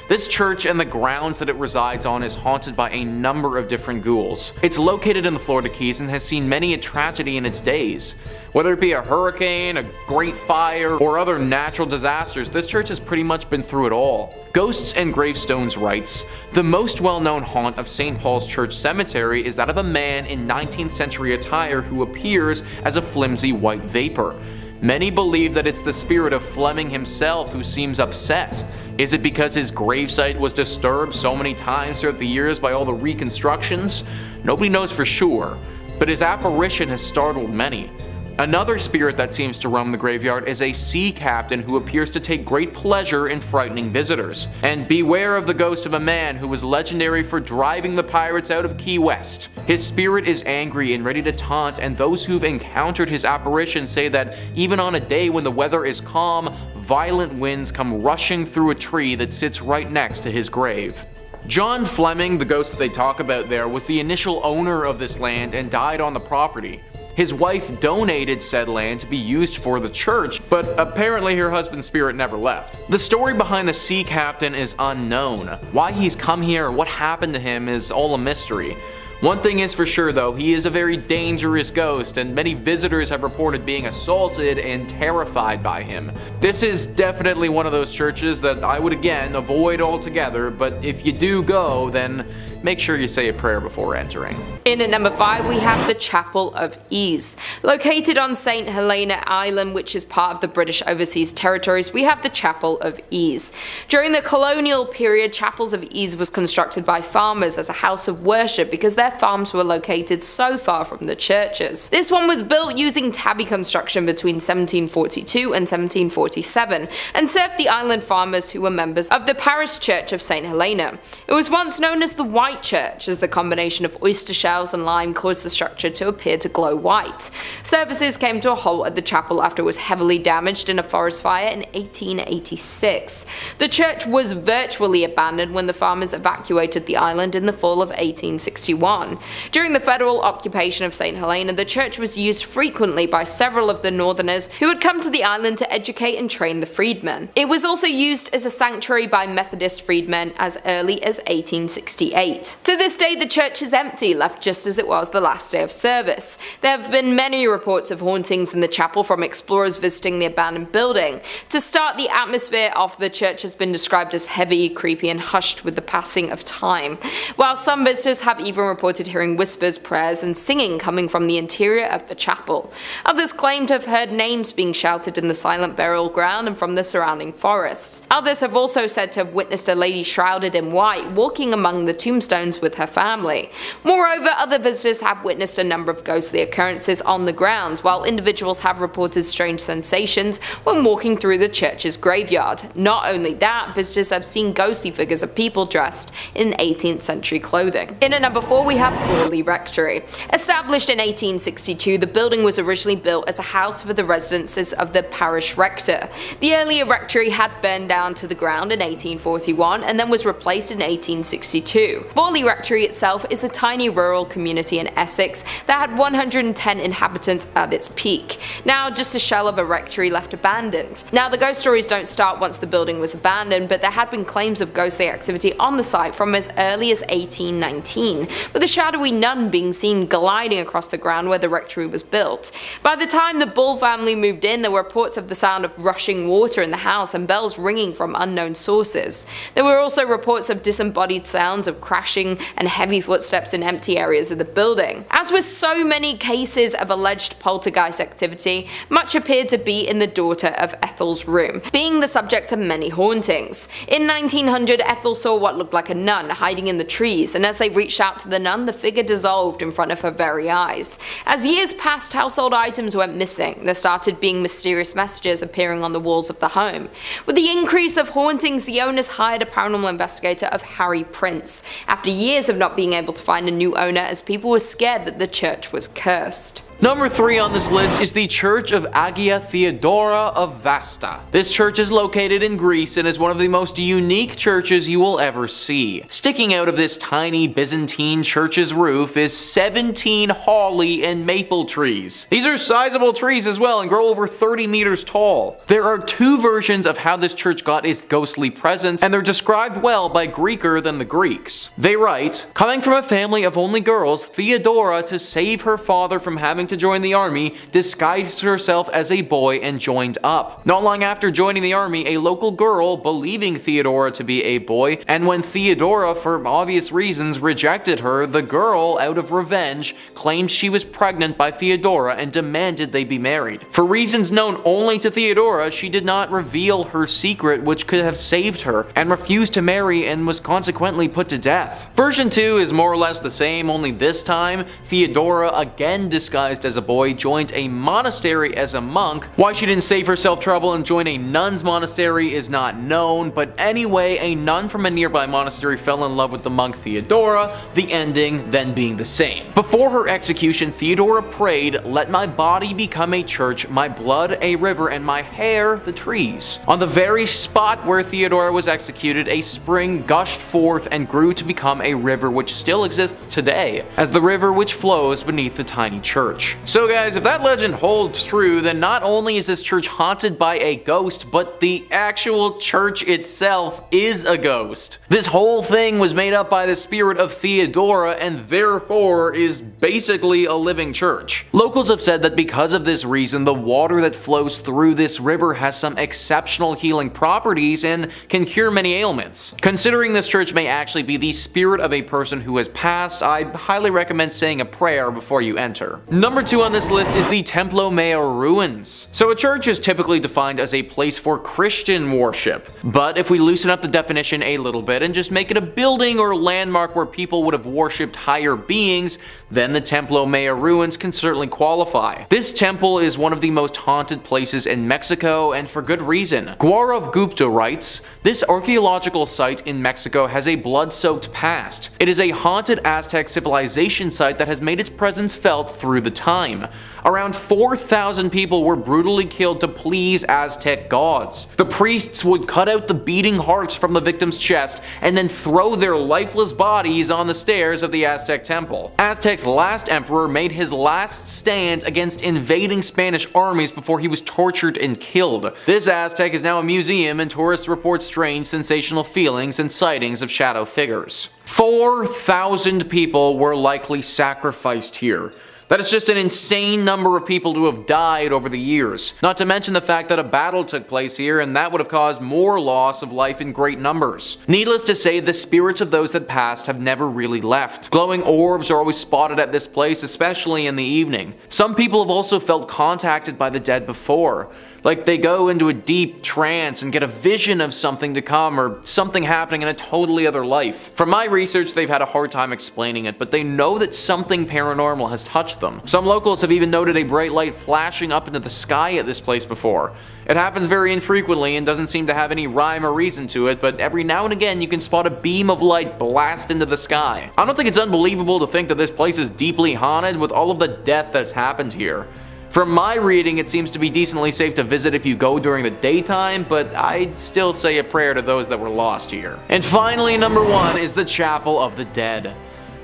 This church and the grounds that it resides on is haunted by a number of different ghouls. It's located in the Florida Keys and has seen many a tragedy in its days. Whether it be a hurricane, a great fire, or other natural disasters, this church has pretty much been through it all. Ghosts and Gravestones writes, "The most well-known haunt of St. Paul's Church Cemetery is that of a man in 19th century attire who appears as a flimsy white vapor. Many believe that it's the spirit of Fleming himself who seems upset. Is it because his gravesite was disturbed so many times throughout the years by all the reconstructions? Nobody knows for sure, but his apparition has startled many. Another spirit that seems to roam the graveyard is a sea captain who appears to take great pleasure in frightening visitors. And beware of the ghost of a man who was legendary for driving the pirates out of Key West. His spirit is angry and ready to taunt, and those who've encountered his apparition say that even on a day when the weather is calm, violent winds come rushing through a tree that sits right next to his grave." John Fleming, the ghost that they talk about there, was the initial owner of this land and died on the property. His wife donated said land to be used for the church, but apparently her husband's spirit never left. The story behind the sea captain is unknown. Why he's come here or what happened to him is all a mystery. One thing is for sure though, he is a very dangerous ghost, and many visitors have reported being assaulted and terrified by him. This is definitely one of those churches that I would again avoid altogether, but if you do go, then make sure you say a prayer before entering. In at number 5, we have the Chapel of Ease. Located on St. Helena Island, which is part of the British Overseas Territories, we have the Chapel of Ease. During the colonial period, Chapels of Ease was constructed by farmers as a house of worship because their farms were located so far from the churches. This one was built using tabby construction between 1742 and 1747 and served the island farmers who were members of the Parish Church of St. Helena. It was once known as the White Church, as the combination of oyster shells and lime caused the structure to appear to glow white. Services came to a halt at the chapel after it was heavily damaged in a forest fire in 1886. The church was virtually abandoned when the farmers evacuated the island in the fall of 1861. During the federal occupation of St. Helena, the church was used frequently by several of the northerners who had come to the island to educate and train the freedmen. It was also used as a sanctuary by Methodist freedmen as early as 1868. To this day, the church is empty, left just as it was the last day of service. There have been many reports of hauntings in the chapel, from explorers visiting the abandoned building. To start, the atmosphere of the church has been described as heavy, creepy, and hushed with the passing of time, while some visitors have even reported hearing whispers, prayers, and singing coming from the interior of the chapel. Others claim to have heard names being shouted in the silent burial ground and from the surrounding forests. Others have also said to have witnessed a lady shrouded in white walking among the tombstones with her family. Moreover, other visitors have witnessed a number of ghostly occurrences on the grounds, while individuals have reported strange sensations when walking through the church's graveyard. Not only that, visitors have seen ghostly figures of people dressed in 18th century clothing. In at number 4, we have Borley Rectory. Established in 1862, the building was originally built as a house for the residences of the parish rector. The earlier rectory had burned down to the ground in 1841 and then was replaced in 1862. Borley Rectory itself is a tiny rural community in Essex that had 110 inhabitants at its peak. Now just a shell of a rectory left abandoned. Now the ghost stories don't start once the building was abandoned, but there had been claims of ghostly activity on the site from as early as 1819, with a shadowy nun being seen gliding across the ground where the rectory was built. By the time the Bull family moved in, there were reports of the sound of rushing water in the house and bells ringing from unknown sources. There were also reports of disembodied sounds of crashing and heavy footsteps in empty areas of the building. As with so many cases of alleged poltergeist activity, much appeared to be in the daughter of Ethel's room, being the subject of many hauntings. In 1900, Ethel saw what looked like a nun hiding in the trees, and as they reached out to the nun, the figure dissolved in front of her very eyes. As years passed, household items went missing. There started being mysterious messages appearing on the walls of the home. With the increase of hauntings, the owners hired a paranormal investigator of Harry Prince, after years of not being able to find a new owner as people were scared that the church was cursed. Number 3 on this list is the Church of Agia Theodora of Vasta. This church is located in Greece and is one of the most unique churches you will ever see. Sticking out of this tiny Byzantine church's roof is 17 holly and maple trees. These are sizable trees as well and grow over 30 meters tall. There are 2 versions of how this church got its ghostly presence, and they're described well by Greeker than the Greeks. They write, "Coming from a family of only girls, Theodora, to save her father from having to join the army, disguised herself as a boy and joined up. Not long after joining the army, a local girl, believing Theodora to be a boy, and when Theodora, for obvious reasons, rejected her, the girl, out of revenge, claimed she was pregnant by Theodora and demanded they be married. For reasons known only to Theodora, she did not reveal her secret, which could have saved her, and refused to marry and was consequently put to death." Version 2 is more or less the same, only this time, Theodora, again disguised as a boy, joined a monastery as a monk. Why she didn't save herself trouble and join a nun's monastery is not known, but anyway, a nun from a nearby monastery fell in love with the monk Theodora, the ending then being the same. Before her execution, Theodora prayed, "Let my body become a church, my blood a river, and my hair the trees." On the very spot where Theodora was executed, a spring gushed forth and grew to become become a river which still exists today, as the river which flows beneath the tiny church. So guys, if that legend holds true, then not only is this church haunted by a ghost, but the actual church itself is a ghost. This whole thing was made up by the spirit of Theodora and therefore is basically a living church. Locals have said that because of this reason, the water that flows through this river has some exceptional healing properties and can cure many ailments. Considering this church may actually be the spirit of a person who has passed, I highly recommend saying a prayer before you enter. Number 2 on this list is the Templo Mayor ruins. So a church is typically defined as a place for Christian worship, but if we loosen up the definition a little bit and just make it a building or landmark where people would have worshipped higher beings, then the Templo Mayor ruins can certainly qualify. This temple is one of the most haunted places in Mexico, and for good reason. Garreth Gupta writes, "This archaeological site in Mexico has a blood-soaked past. It is a haunted Aztec civilization site that has made its presence felt through the time. Around 4,000 people were brutally killed to please Aztec gods. The priests would cut out the beating hearts from the victim's chest and then throw their lifeless bodies on the stairs of the Aztec temple. Aztec's last emperor made his last stand against invading Spanish armies before he was tortured and killed. This Aztec is now a museum, and tourists report strange, sensational feelings and sightings of shadow figures." 4,000 people were likely sacrificed here. That is just an insane number of people to have died over the years. Not to mention the fact that a battle took place here, and that would have caused more loss of life in great numbers. Needless to say, the spirits of those that passed have never really left. Glowing orbs are always spotted at this place, especially in the evening. Some people have also felt contacted by the dead before. Like they go into a deep trance and get a vision of something to come or something happening in a totally other life. From my research, they've had a hard time explaining it, but they know that something paranormal has touched them. Some locals have even noted a bright light flashing up into the sky at this place before. It happens very infrequently and doesn't seem to have any rhyme or reason to it, but every now and again you can spot a beam of light blast into the sky. I don't think it's unbelievable to think that this place is deeply haunted with all of the death that's happened here. From my reading, it seems to be decently safe to visit if you go during the daytime, but I'd still say a prayer to those that were lost here. And finally, number 1 is the Chapel of the Dead.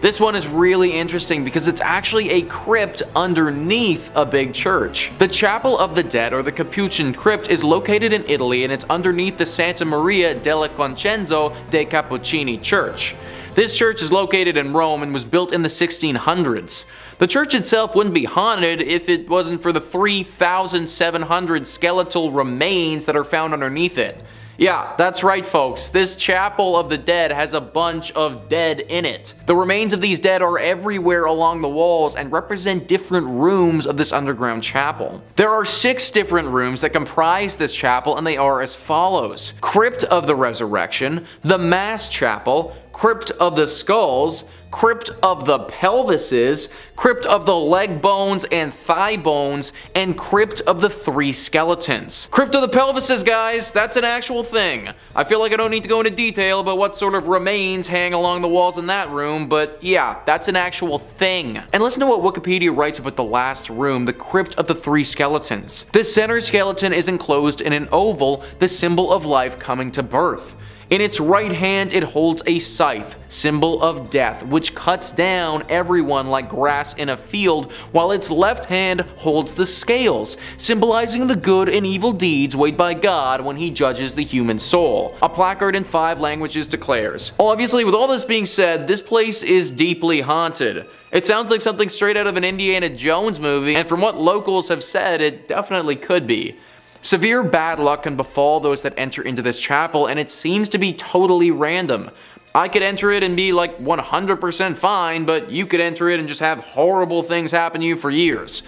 This one is really interesting because it's actually a crypt underneath a big church. The Chapel of the Dead, or the Capuchin Crypt, is located in Italy, and it's underneath the Santa Maria della Concenzo dei Cappuccini Church. This church is located in Rome and was built in the 1600s. The church itself wouldn't be haunted if it wasn't for the 3,700 skeletal remains that are found underneath it. Yeah, that's right folks, this Chapel of the Dead has a bunch of dead in it. The remains of these dead are everywhere along the walls and represent different rooms of this underground chapel. There are 6 different rooms that comprise this chapel, and they are as follows: Crypt of the Resurrection, the Mass Chapel, Crypt of the Skulls, Crypt of the Pelvises, Crypt of the Leg Bones and Thigh Bones, and Crypt of the 3 Skeletons. Crypt of the Pelvises, guys, that's an actual thing. I feel like I don't need to go into detail about what sort of remains hang along the walls in that room, but yeah, that's an actual thing. And listen to what Wikipedia writes about the last room, the Crypt of the 3 Skeletons. The center skeleton is enclosed in an oval, the symbol of life coming to birth. In its right hand it holds a scythe, symbol of death, which cuts down everyone like grass in a field, while its left hand holds the scales, symbolizing the good and evil deeds weighed by God when he judges the human soul. A placard in 5 languages declares. Obviously, with all this being said, this place is deeply haunted. It sounds like something straight out of an Indiana Jones movie, and from what locals have said, it definitely could be. Severe bad luck can befall those that enter into this chapel, and it seems to be totally random. I could enter it and be like 100% fine, but you could enter it and just have horrible things happen to you for years.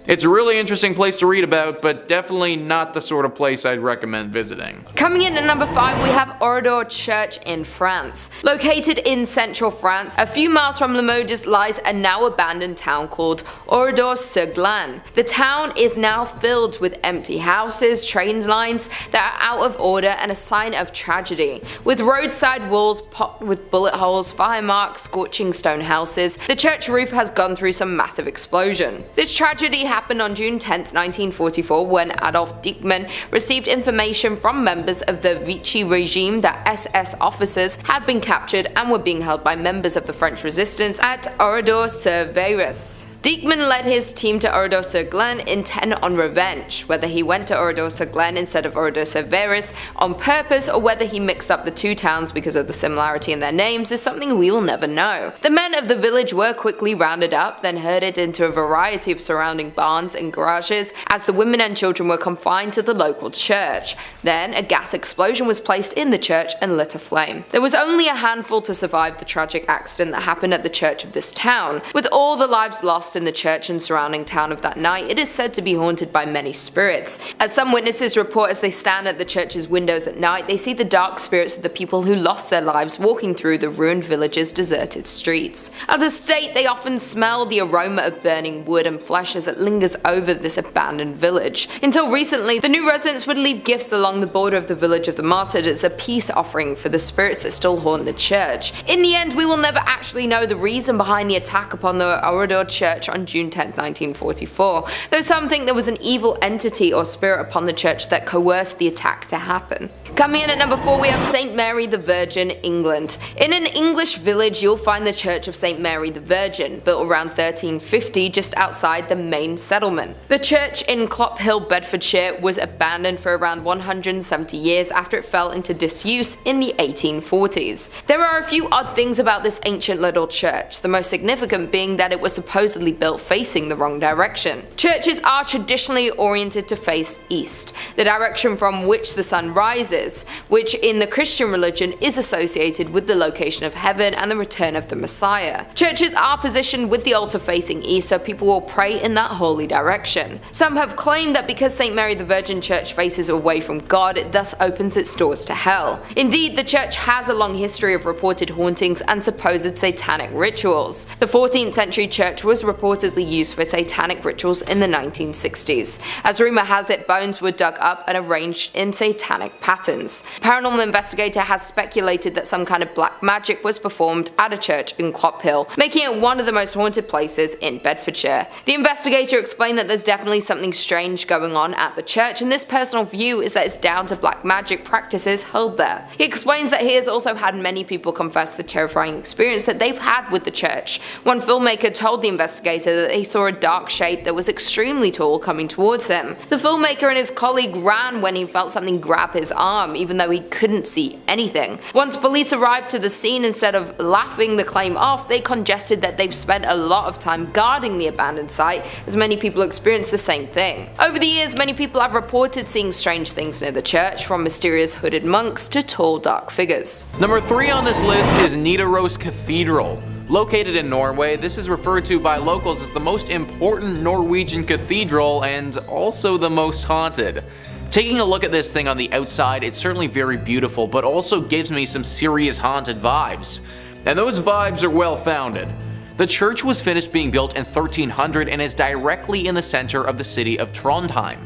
It's a really interesting place to read about, but definitely not the sort of place I'd recommend visiting. Coming in at number 5, we have Oradour Church in France. Located in central France, a few miles from Limoges lies a now abandoned town called Oradour-sur-Glane. The town is now filled with empty houses, train lines that are out of order, and a sign of tragedy. With roadside walls pocked with bullet holes, fire marks, scorching stone houses, the church roof has gone through some massive explosion. This tragedy happened on June 10, 1944, when Adolf Dieckmann received information from members of the Vichy regime that SS officers had been captured and were being held by members of the French resistance at Oradour-sur-Vaires. Dieckmann led his team to Oradour-sur-Glane intent on revenge. Whether he went to Oradour-sur-Glane instead of Oradour-sur-Vaires on purpose or whether he mixed up the two towns because of the similarity in their names is something we will never know. The men of the village were quickly rounded up, then herded into a variety of surrounding barns and garages as the women and children were confined to the local church. Then a gas explosion was placed in the church and lit aflame. There was only a handful to survive the tragic accident that happened at the church of this town. With all the lives lost in the church and surrounding town of that night, it is said to be haunted by many spirits. As some witnesses report, as they stand at the church's windows at night, they see the dark spirits of the people who lost their lives walking through the ruined village's deserted streets. At the state, they often smell the aroma of burning wood and flesh as it lingers over this abandoned village. Until recently, the new residents would leave gifts along the border of the village of the martyred as a peace offering for the spirits that still haunt the church. In the end, we will never actually know the reason behind the attack upon the Oradour church on June 10, 1944, though some think there was an evil entity or spirit upon the church that coerced the attack to happen. Coming in at number 4, we have St. Mary the Virgin, England. In an English village, you'll find the Church of St. Mary the Virgin, built around 1350 just outside the main settlement. The church in Clophill, Bedfordshire was abandoned for around 170 years after it fell into disuse in the 1840s. There are a few odd things about this ancient little church, the most significant being that it was supposedly built facing the wrong direction. Churches are traditionally oriented to face east, the direction from which the sun rises, which in the Christian religion is associated with the location of heaven and the return of the Messiah. Churches are positioned with the altar facing east so people will pray in that holy direction. Some have claimed that because St. Mary the Virgin Church faces away from God, it thus opens its doors to hell. Indeed, the church has a long history of reported hauntings and supposed satanic rituals. The 14th century church was reportedly used for satanic rituals in the 1960s. As rumor has it, bones were dug up and arranged in satanic patterns. A paranormal investigator has speculated that some kind of black magic was performed at a church in Clophill, making it one of the most haunted places in Bedfordshire. The investigator explained that there's definitely something strange going on at the church, and this personal view is that it's down to black magic practices held there. He explains that he has also had many people confess the terrifying experience that they've had with the church. One filmmaker told the investigator that he saw a dark shape that was extremely tall coming towards him. The filmmaker and his colleague ran when he felt something grab his arm, even though he couldn't see anything. Once police arrived to the scene, instead of laughing the claim off, they congested that they've spent a lot of time guarding the abandoned site, as many people experienced the same thing. Over the years, many people have reported seeing strange things near the church, from mysterious hooded monks to tall dark figures. Number 3 on this list is Nidaros Cathedral. Located in Norway, this is referred to by locals as the most important Norwegian cathedral and also the most haunted. Taking a look at this thing on the outside, it's certainly very beautiful, but also gives me some serious haunted vibes. And those vibes are well founded. The church was finished being built in 1300 and is directly in the center of the city of Trondheim.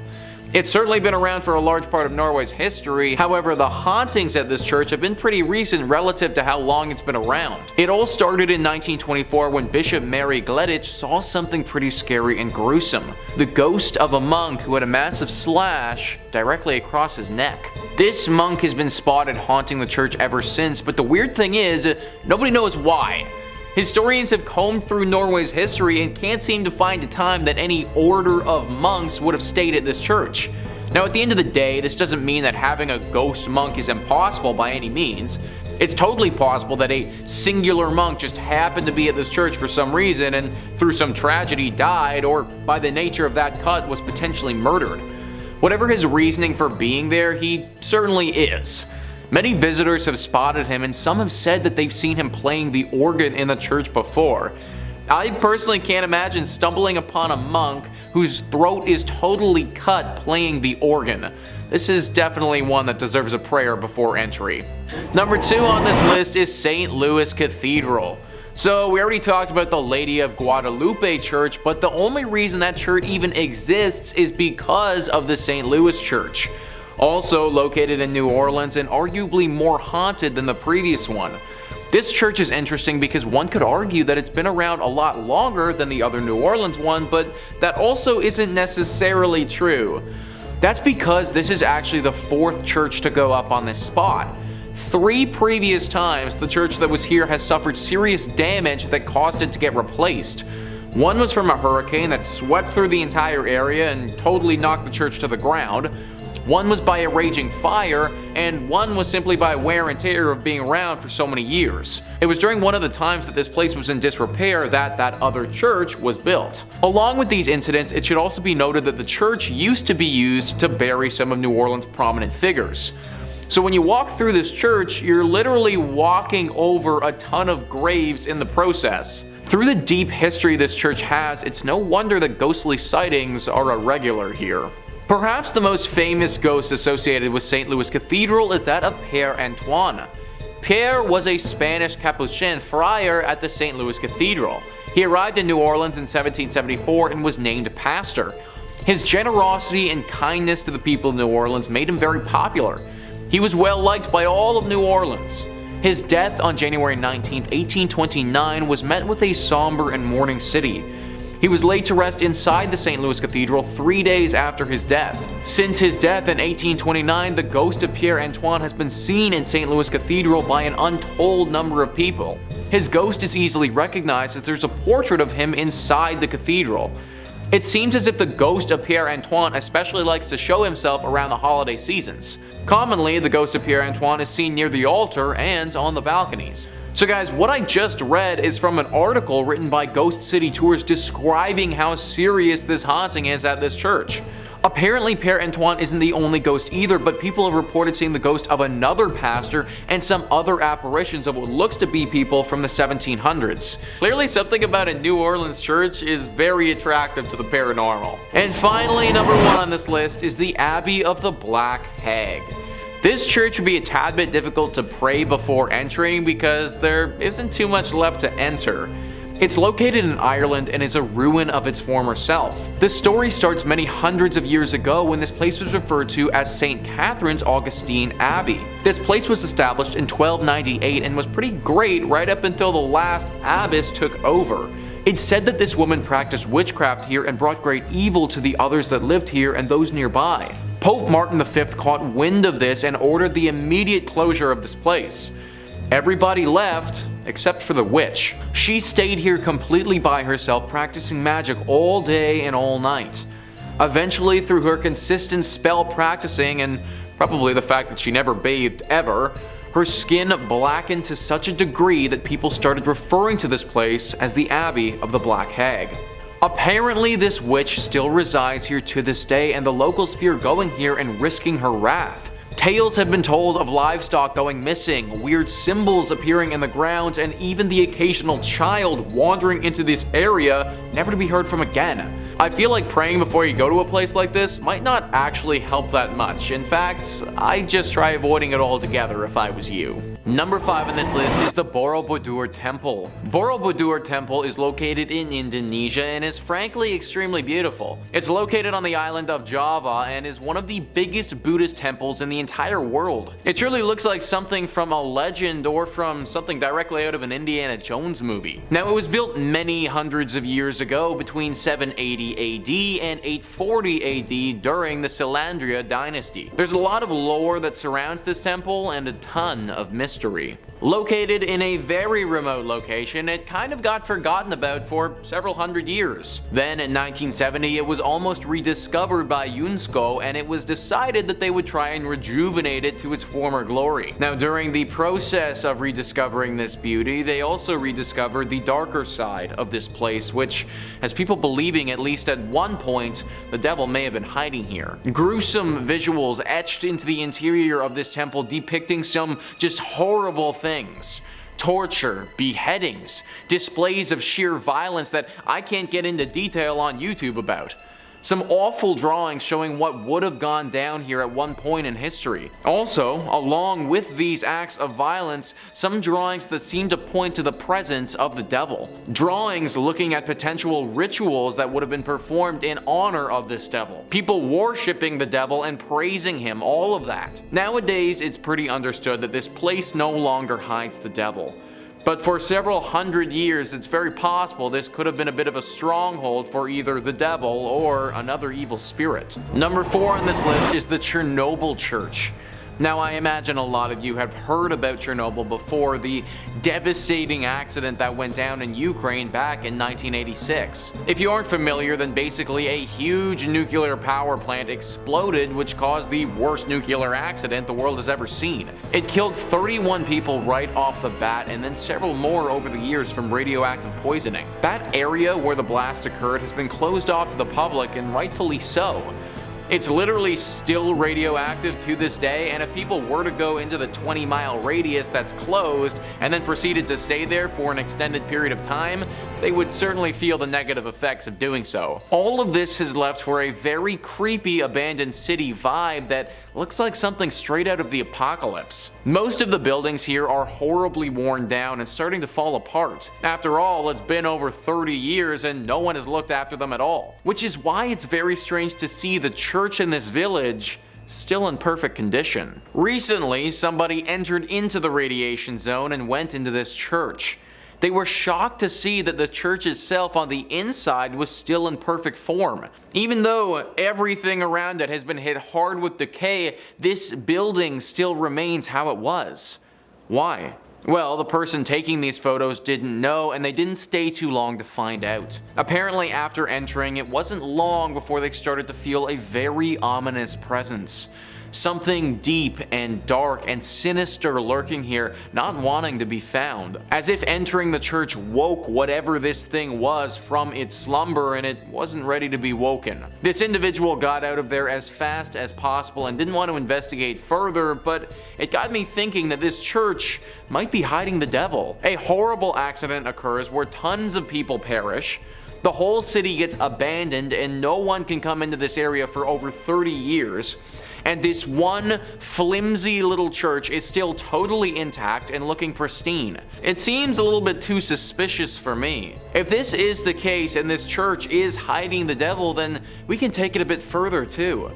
It's certainly been around for a large part of Norway's history, however the hauntings at this church have been pretty recent relative to how long it's been around. It all started in 1924 when Bishop Mary Gleditsch saw something pretty scary and gruesome. The ghost of a monk who had a massive slash directly across his neck. This monk has been spotted haunting the church ever since, but the weird thing is, nobody knows why. Historians have combed through Norway's history and can't seem to find a time that any order of monks would have stayed at this church. Now at the end of the day, this doesn't mean that having a ghost monk is impossible by any means. It's totally possible that a singular monk just happened to be at this church for some reason and through some tragedy died, or by the nature of that cut was potentially murdered. Whatever his reasoning for being there, he certainly is. Many visitors have spotted him and some have said that they've seen him playing the organ in the church before. I personally can't imagine stumbling upon a monk whose throat is totally cut playing the organ. This is definitely one that deserves a prayer before entry. Number 2 on this list is St. Louis Cathedral. So we already talked about the Lady of Guadalupe Church, but the only reason that church even exists is because of the St. Louis Church. Also located in New Orleans and arguably more haunted than the previous one. This church is interesting because one could argue that it's been around a lot longer than the other New Orleans one, but that also isn't necessarily true. That's because this is actually the 4th church to go up on this spot. 3 previous times the church that was here has suffered serious damage that caused it to get replaced. One was from a hurricane that swept through the entire area and totally knocked the church to the ground. One was by a raging fire, and one was simply by wear and tear of being around for so many years. It was during one of the times that this place was in disrepair that other church was built. Along with these incidents, it should also be noted that the church used to be used to bury some of New Orleans' prominent figures. So when you walk through this church, you're literally walking over a ton of graves in the process. Through the deep history this church has, it's no wonder that ghostly sightings are a regular here. Perhaps the most famous ghost associated with St. Louis Cathedral is that of Père Antoine. Pierre was a Spanish Capuchin friar at the St. Louis Cathedral. He arrived in New Orleans in 1774 and was named pastor. His generosity and kindness to the people of New Orleans made him very popular. He was well liked by all of New Orleans. His death on January 19, 1829 was met with a somber and mourning city. He was laid to rest inside the St. Louis Cathedral 3 days after his death. Since his death in 1829, the ghost of Père Antoine has been seen in St. Louis Cathedral by an untold number of people. His ghost is easily recognized as there's a portrait of him inside the cathedral. It seems as if the ghost of Père Antoine especially likes to show himself around the holiday seasons. Commonly, the ghost of Père Antoine is seen near the altar and on the balconies. So guys, what I just read is from an article written by Ghost City Tours describing how serious this haunting is at this church. Apparently Père Antoine isn't the only ghost either, but people have reported seeing the ghost of another pastor and some other apparitions of what looks to be people from the 1700s. Clearly something about a New Orleans church is very attractive to the paranormal. And finally, number 1 on this list is the Abbey of the Black Hag. This church would be a tad bit difficult to pray before entering because there isn't too much left to enter. It's located in Ireland and is a ruin of its former self. The story starts many hundreds of years ago when this place was referred to as St. Catherine's Augustine Abbey. This place was established in 1298 and was pretty great right up until the last abbess took over. It's said that this woman practiced witchcraft here and brought great evil to the others that lived here and those nearby. Pope Martin V caught wind of this and ordered the immediate closure of this place. Everybody left, except for the witch. She stayed here completely by herself, practicing magic all day and all night. Eventually, through her consistent spell practicing and probably the fact that she never bathed ever, her skin blackened to such a degree that people started referring to this place as the Abbey of the Black Hag. Apparently, this witch still resides here to this day, and the locals fear going here and risking her wrath. Tales have been told of livestock going missing, weird symbols appearing in the ground, and even the occasional child wandering into this area, never to be heard from again. I feel like praying before you go to a place like this might not actually help that much. In fact, I'd just try avoiding it altogether if I was you. Number 5 on this list is the Borobudur Temple. Borobudur Temple is located in Indonesia and is frankly extremely beautiful. It's located on the island of Java and is one of the biggest Buddhist temples in the entire world. It truly looks like something from a legend or from something directly out of an Indiana Jones movie. Now, it was built many hundreds of years ago between 780 AD and 840 AD during the Selandria dynasty. There's a lot of lore that surrounds this temple and a ton of mystery. Located in a very remote location, it kind of got forgotten about for several hundred years. Then in 1970, it was almost rediscovered by UNESCO, and it was decided that they would try and rejuvenate it to its former glory. Now, during the process of rediscovering this beauty, they also rediscovered the darker side of this place, which has people believing at least at one point the devil may have been hiding here. Gruesome visuals etched into the interior of this temple depicting some just horrible things. Torture, beheadings, displays of sheer violence that I can't get into detail on YouTube about. Some awful drawings showing what would have gone down here at one point in history. Also, along with these acts of violence, some drawings that seem to point to the presence of the devil. Drawings looking at potential rituals that would have been performed in honor of this devil. People worshipping the devil and praising him, all of that. Nowadays, it's pretty understood that this place no longer hides the devil. But for several hundred years, it's very possible this could have been a bit of a stronghold for either the devil or another evil spirit. Number 4 on this list is the Chernobyl Church. Now, I imagine a lot of you have heard about Chernobyl before, the devastating accident that went down in Ukraine back in 1986. If you aren't familiar, then basically a huge nuclear power plant exploded, which caused the worst nuclear accident the world has ever seen. It killed 31 people right off the bat, and then several more over the years from radioactive poisoning. That area where the blast occurred has been closed off to the public, and rightfully so. It's literally still radioactive to this day, and if people were to go into the 20-mile radius that's closed and then proceeded to stay there for an extended period of time, they would certainly feel the negative effects of doing so. All of this has left for a very creepy abandoned city vibe that looks like something straight out of the apocalypse. Most of the buildings here are horribly worn down and starting to fall apart. After all, it's been over 30 years and no one has looked after them at all. Which is why it's very strange to see the church in this village still in perfect condition. Recently, somebody entered into the radiation zone and went into this church. They were shocked to see that the church itself on the inside was still in perfect form. Even though everything around it has been hit hard with decay, this building still remains how it was. Why? Well, the person taking these photos didn't know, and they didn't stay too long to find out. Apparently, after entering, it wasn't long before they started to feel a very ominous presence. Something deep and dark and sinister lurking here, not wanting to be found. As if entering the church woke whatever this thing was from its slumber, and it wasn't ready to be woken. This individual got out of there as fast as possible and didn't want to investigate further, but it got me thinking that this church might be hiding the devil. A horrible accident occurs where tons of people perish. The whole city gets abandoned and no one can come into this area for over 30 years. And this one flimsy little church is still totally intact and looking pristine. It seems a little bit too suspicious for me. If this is the case and this church is hiding the devil, then we can take it a bit further too.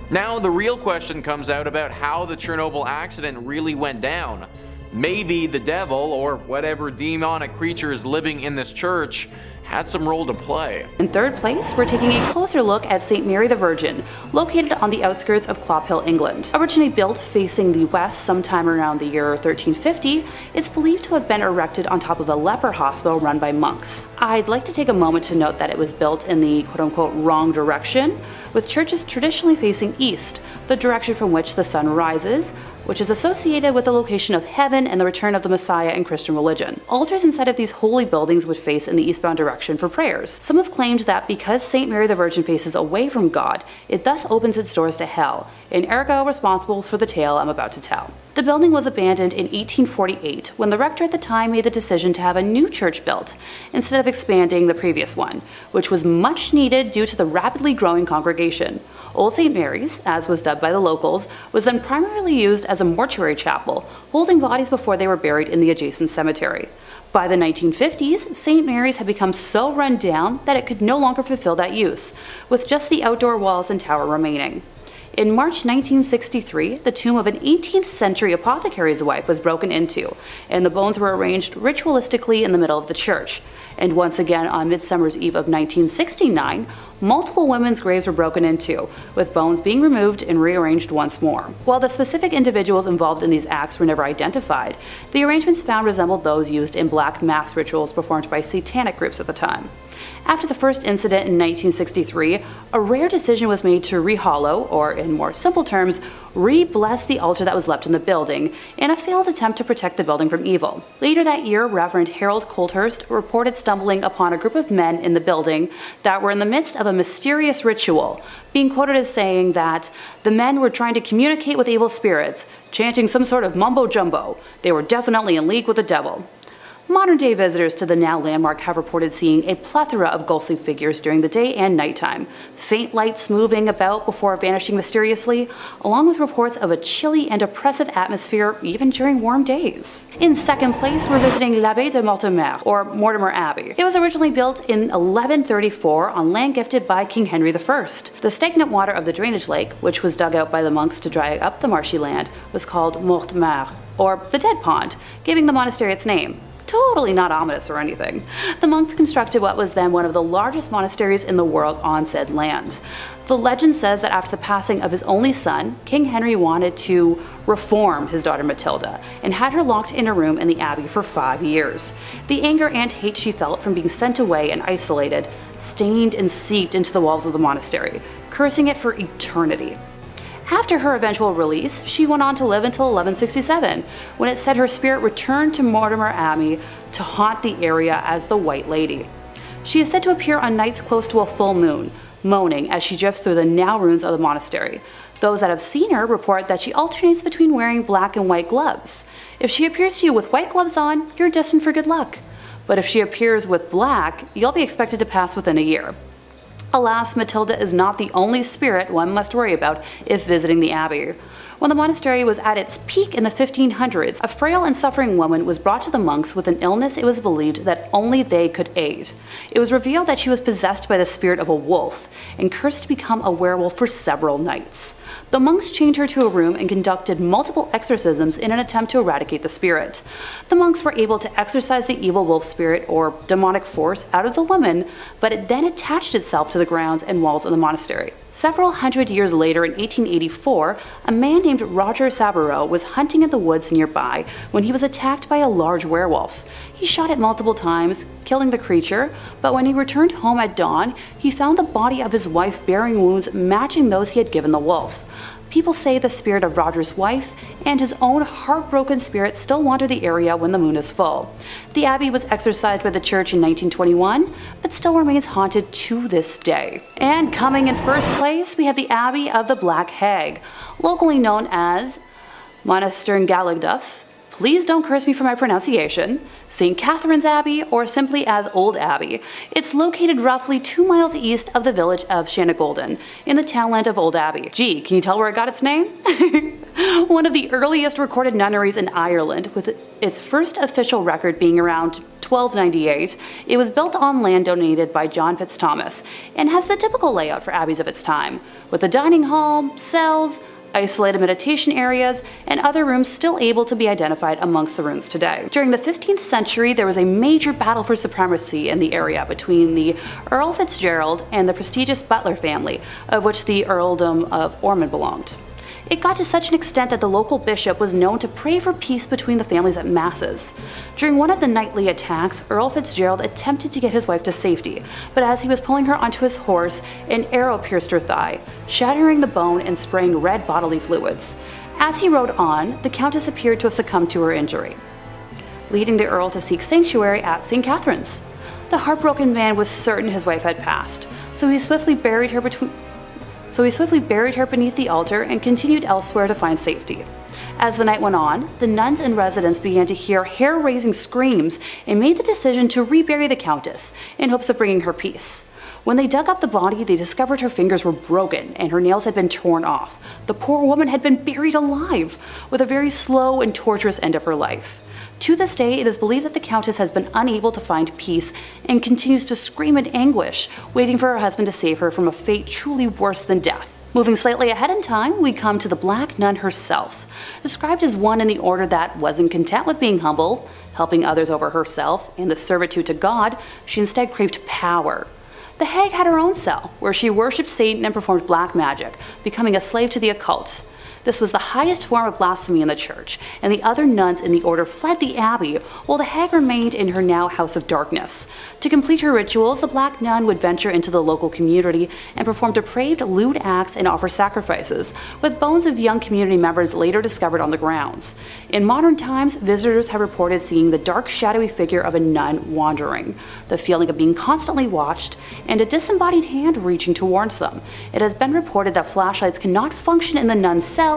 Now the real question comes out about how the Chernobyl accident really went down. Maybe the devil, or whatever demonic creature is living in this church, had some role to play. In third place, we're taking a closer look at St. Mary the Virgin, located on the outskirts of Clophill, England. Originally built facing the west sometime around the year 1350, it's believed to have been erected on top of a leper hospital run by monks. I'd like to take a moment to note that it was built in the quote-unquote wrong direction, with churches traditionally facing east, the direction from which the sun rises, which is associated with the location of heaven and the return of the Messiah in Christian religion. Altars inside of these holy buildings would face in the eastbound direction for prayers. Some have claimed that because St. Mary the Virgin faces away from God, it thus opens its doors to hell, and ergo responsible for the tale I'm about to tell. The building was abandoned in 1848 when the rector at the time made the decision to have a new church built instead of expanding the previous one, which was much needed due to the rapidly growing congregation. Old St. Mary's, as was dubbed by the locals, was then primarily used as a mortuary chapel, holding bodies before they were buried in the adjacent cemetery. By the 1950s, St. Mary's had become so run down that it could no longer fulfill that use, with just the outdoor walls and tower remaining. In March 1963, the tomb of an 18th century apothecary's wife was broken into, and the bones were arranged ritualistically in the middle of the church. And once again, on Midsummer's Eve of 1969, multiple women's graves were broken into, with bones being removed and rearranged once more. While the specific individuals involved in these acts were never identified, the arrangements found resembled those used in black mass rituals performed by satanic groups at the time. After the first incident in 1963, a rare decision was made to rehollow, or in more simple terms, re-bless the altar that was left in the building, in a failed attempt to protect the building from evil. Later that year, Reverend Harold Colthurst reported stumbling upon a group of men in the building that were in the midst of a mysterious ritual, being quoted as saying that the men were trying to communicate with evil spirits, chanting some sort of mumbo-jumbo. They were definitely in league with the devil. Modern-day visitors to the now landmark have reported seeing a plethora of ghostly figures during the day and nighttime, faint lights moving about before vanishing mysteriously, along with reports of a chilly and oppressive atmosphere even during warm days. In second place, we're visiting l'Abbey de Mortemer, or Mortemer Abbey. It was originally built in 1134 on land gifted by King Henry I. The stagnant water of the drainage lake, which was dug out by the monks to dry up the marshy land, was called Mortemer, or the Dead Pond, giving the monastery its name. Totally not ominous or anything. The monks constructed what was then one of the largest monasteries in the world on said land. The legend says that after the passing of his only son, King Henry wanted to reform his daughter Matilda and had her locked in a room in the abbey for 5 years. The anger and hate she felt from being sent away and isolated stained and seeped into the walls of the monastery, cursing it for eternity. After her eventual release, she went on to live until 1167, when it said her spirit returned to Mortemer Abbey to haunt the area as the White Lady. She is said to appear on nights close to a full moon, moaning as she drifts through the now ruins of the monastery. Those that have seen her report that she alternates between wearing black and white gloves. If she appears to you with white gloves on, you're destined for good luck. But if she appears with black, you'll be expected to pass within a year. Alas, Matilda is not the only spirit one must worry about if visiting the abbey. When the monastery was at its peak in the 1500s, a frail and suffering woman was brought to the monks with an illness it was believed that only they could aid. It was revealed that she was possessed by the spirit of a wolf and cursed to become a werewolf for several nights. The monks chained her to a room and conducted multiple exorcisms in an attempt to eradicate the spirit. The monks were able to exorcise the evil wolf spirit or demonic force out of the woman, but it then attached itself to the grounds and walls of the monastery. Several hundred years later, in 1884, a man named Roger Saboureau was hunting in the woods nearby when he was attacked by a large werewolf. He shot it multiple times, killing the creature, but when he returned home at dawn, he found the body of his wife bearing wounds matching those he had given the wolf. People say the spirit of Roger's wife and his own heartbroken spirit still wander the area when the moon is full. The abbey was exorcised by the church in 1921, but still remains haunted to this day. And coming in first place, we have the Abbey of the Black Hag, locally known as Monasterngalagduff. Please don't curse me for my pronunciation. St. Catherine's Abbey, or simply as Old Abbey. It's located roughly 2 miles east of the village of Shanagolden, in the townland of Old Abbey. Gee, can you tell where it got its name? One of the earliest recorded nunneries in Ireland, with its first official record being around 1298, it was built on land donated by John Fitzthomas, and has the typical layout for abbeys of its time, with a dining hall, cells, isolated meditation areas, and other rooms still able to be identified amongst the ruins today. During the 15th century, there was a major battle for supremacy in the area between the Earl Fitzgerald and the prestigious Butler family, of which the Earldom of Ormond belonged. It got to such an extent that the local bishop was known to pray for peace between the families at masses. During one of the nightly attacks, Earl Fitzgerald attempted to get his wife to safety, but as he was pulling her onto his horse, an arrow pierced her thigh, shattering the bone and spraying red bodily fluids. As he rode on, the Countess appeared to have succumbed to her injury, leading the Earl to seek sanctuary at St. Catherine's. The heartbroken man was certain his wife had passed, so he swiftly buried her beneath the altar and continued elsewhere to find safety. As the night went on, the nuns and residents began to hear hair-raising screams and made the decision to rebury the Countess in hopes of bringing her peace. When they dug up the body, they discovered her fingers were broken and her nails had been torn off. The poor woman had been buried alive, with a very slow and torturous end of her life. To this day, it is believed that the Countess has been unable to find peace and continues to scream in anguish, waiting for her husband to save her from a fate truly worse than death. Moving slightly ahead in time, we come to the Black Nun herself. Described as one in the order that wasn't content with being humble, helping others over herself, and the servitude to God, she instead craved power. The hag had her own cell, where she worshipped Satan and performed black magic, becoming a slave to the occult. This was the highest form of blasphemy in the church, and the other nuns in the order fled the abbey, while the hag remained in her now house of darkness. To complete her rituals, the Black Nun would venture into the local community and perform depraved, lewd acts and offer sacrifices, with bones of young community members later discovered on the grounds. In modern times, visitors have reported seeing the dark, shadowy figure of a nun wandering, the feeling of being constantly watched, and a disembodied hand reaching towards them. It has been reported that flashlights cannot function in the nun's cell,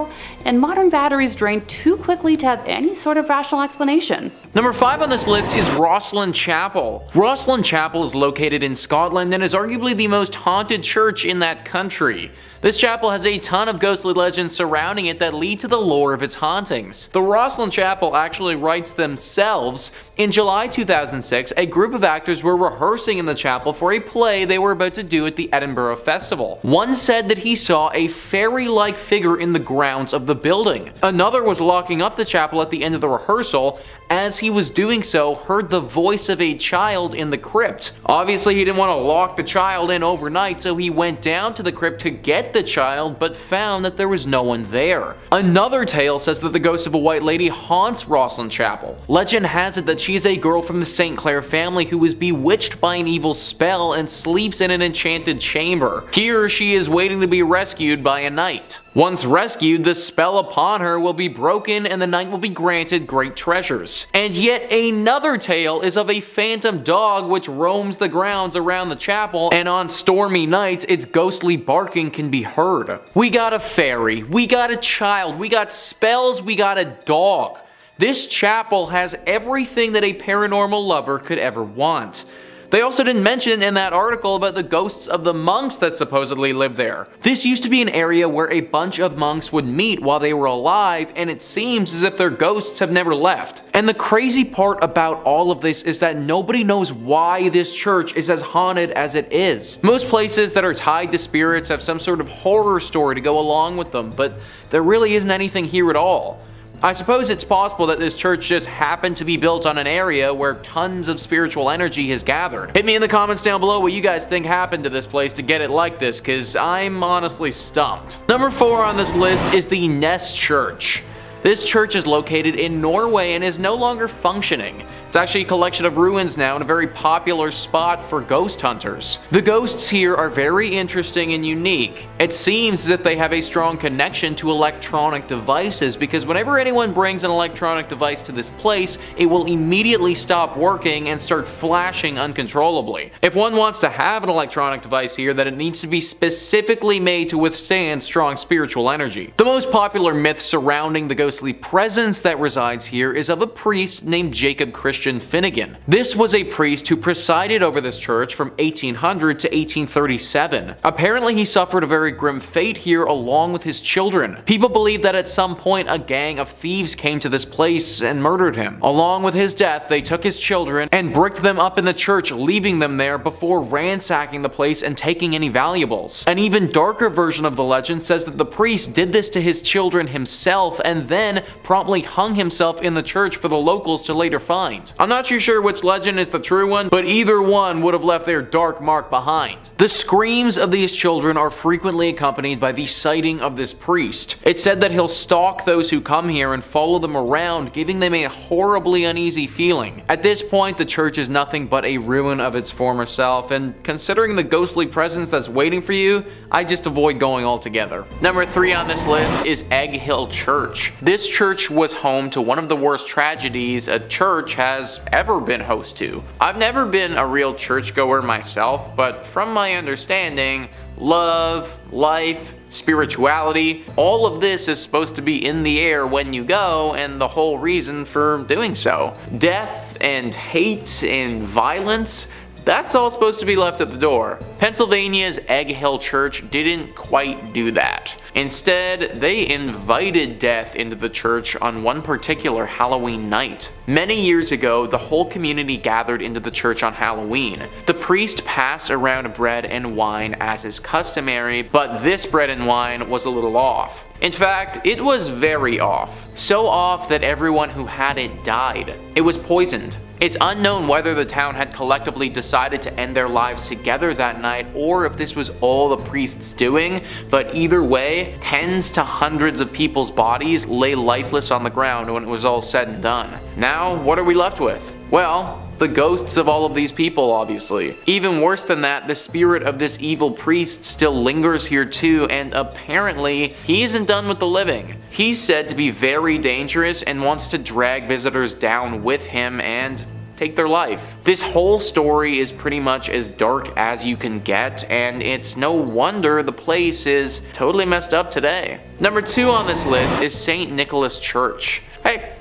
and modern batteries drain too quickly to have any sort of rational explanation. Number 5 on this list is Rosslyn Chapel. Rosslyn Chapel is located in Scotland and is arguably the most haunted church in that country. This chapel has a ton of ghostly legends surrounding it that lead to the lore of its hauntings. The Rosslyn Chapel actually writes themselves. In July 2006, a group of actors were rehearsing in the chapel for a play they were about to do at the Edinburgh Festival. One said that he saw a fairy-like figure in the grounds of the building. Another was locking up the chapel at the end of the rehearsal as he was doing so, heard the voice of a child in the crypt. Obviously, he didn't want to lock the child in overnight, so he went down to the crypt to get the child, but found that there was no one there. Another tale says that the ghost of a white lady haunts Rosslyn Chapel. Legend has it that she is a girl from the St. Clair family who was bewitched by an evil spell and sleeps in an enchanted chamber. Here, she is waiting to be rescued by a knight. Once rescued, the spell upon her will be broken and the knight will be granted great treasures. And yet another tale is of a phantom dog which roams the grounds around the chapel, and on stormy nights its ghostly barking can be heard. We got a fairy, we got a child, we got spells, we got a dog. This chapel has everything that a paranormal lover could ever want. They also didn't mention in that article about the ghosts of the monks that supposedly live there. This used to be an area where a bunch of monks would meet while they were alive, and it seems as if their ghosts have never left. And the crazy part about all of this is that nobody knows why this church is as haunted as it is. Most places that are tied to spirits have some sort of horror story to go along with them, but there really isn't anything here at all. I suppose it's possible that this church just happened to be built on an area where tons of spiritual energy has gathered. Hit me in the comments down below what you guys think happened to this place to get it like this, cause I'm honestly stumped. Number 4 on this list is the Ness Church. This church is located in Norway and is no longer functioning. It's actually a collection of ruins now and a very popular spot for ghost hunters. The ghosts here are very interesting and unique. It seems as if they have a strong connection to electronic devices, because whenever anyone brings an electronic device to this place, it will immediately stop working and start flashing uncontrollably. If one wants to have an electronic device here, then it needs to be specifically made to withstand strong spiritual energy. The most popular myth surrounding the ghostly presence that resides here is of a priest named Jacob Christian Finnegan. This was a priest who presided over this church from 1800 to 1837. Apparently he suffered a very grim fate here along with his children. People believe that at some point a gang of thieves came to this place and murdered him. Along with his death, they took his children and bricked them up in the church, leaving them there before ransacking the place and taking any valuables. An even darker version of the legend says that the priest did this to his children himself and then promptly hung himself in the church for the locals to later find. I'm not too sure which legend is the true one, but either one would have left their dark mark behind. The screams of these children are frequently accompanied by the sighting of this priest. It's said that he'll stalk those who come here and follow them around, giving them a horribly uneasy feeling. At this point, the church is nothing but a ruin of its former self, and considering the ghostly presence that's waiting for you, I just avoid going altogether. Number 3 on this list is Egg Hill Church. This church was home to one of the worst tragedies a church has ever been host to. I've never been a real churchgoer myself, but from my understanding, love, life, spirituality, all of this is supposed to be in the air when you go, and the whole reason for doing so. Death and hate and violence, that's all supposed to be left at the door. Pennsylvania's Egg Hill Church didn't quite do that. Instead, they invited death into the church on one particular Halloween night. Many years ago, the whole community gathered into the church on Halloween. The priest passed around bread and wine as is customary, but this bread and wine was a little off. In fact, it was very off. So off that everyone who had it died. It was poisoned. It's unknown whether the town had collectively decided to end their lives together that night or if this was all the priests doing, but either way, tens to hundreds of people's bodies lay lifeless on the ground when it was all said and done. Now, what are we left with? Well, the ghosts of all of these people, obviously. Even worse than that, the spirit of this evil priest still lingers here too, and apparently, he isn't done with the living. He's said to be very dangerous and wants to drag visitors down with him and take their life. This whole story is pretty much as dark as you can get, and it's no wonder the place is totally messed up today. Number 2 on this list is St. Nicholas Church. Hey,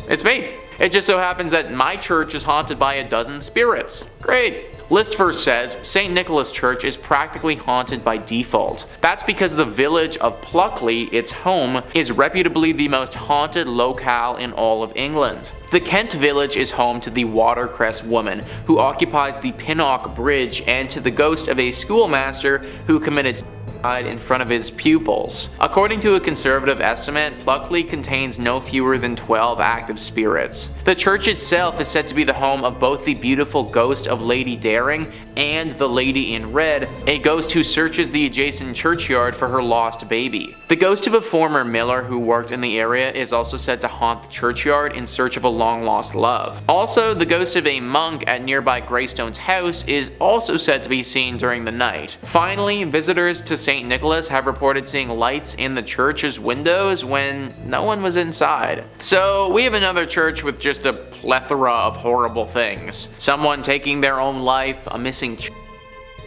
it's me. It just so happens that my church is haunted by a dozen spirits. Great. List first says St. Nicholas Church is practically haunted by default. That's because the village of Pluckley, its home, is reputably the most haunted locale in all of England. The Kent village is home to the Watercress woman, who occupies the Pinnock Bridge, and to the ghost of a schoolmaster who committed in front of his pupils. According to a conservative estimate, Pluckley contains no fewer than 12 active spirits. The church itself is said to be the home of both the beautiful ghost of Lady Daring and the Lady in Red, a ghost who searches the adjacent churchyard for her lost baby. The ghost of a former miller who worked in the area is also said to haunt the churchyard in search of a long-lost love. Also, the ghost of a monk at nearby Greystone's house is also said to be seen during the night. Finally, visitors to St. Nicholas have reported seeing lights in the church's windows when no one was inside. So we have another church with just a plethora of horrible things. Someone taking their own life, a missing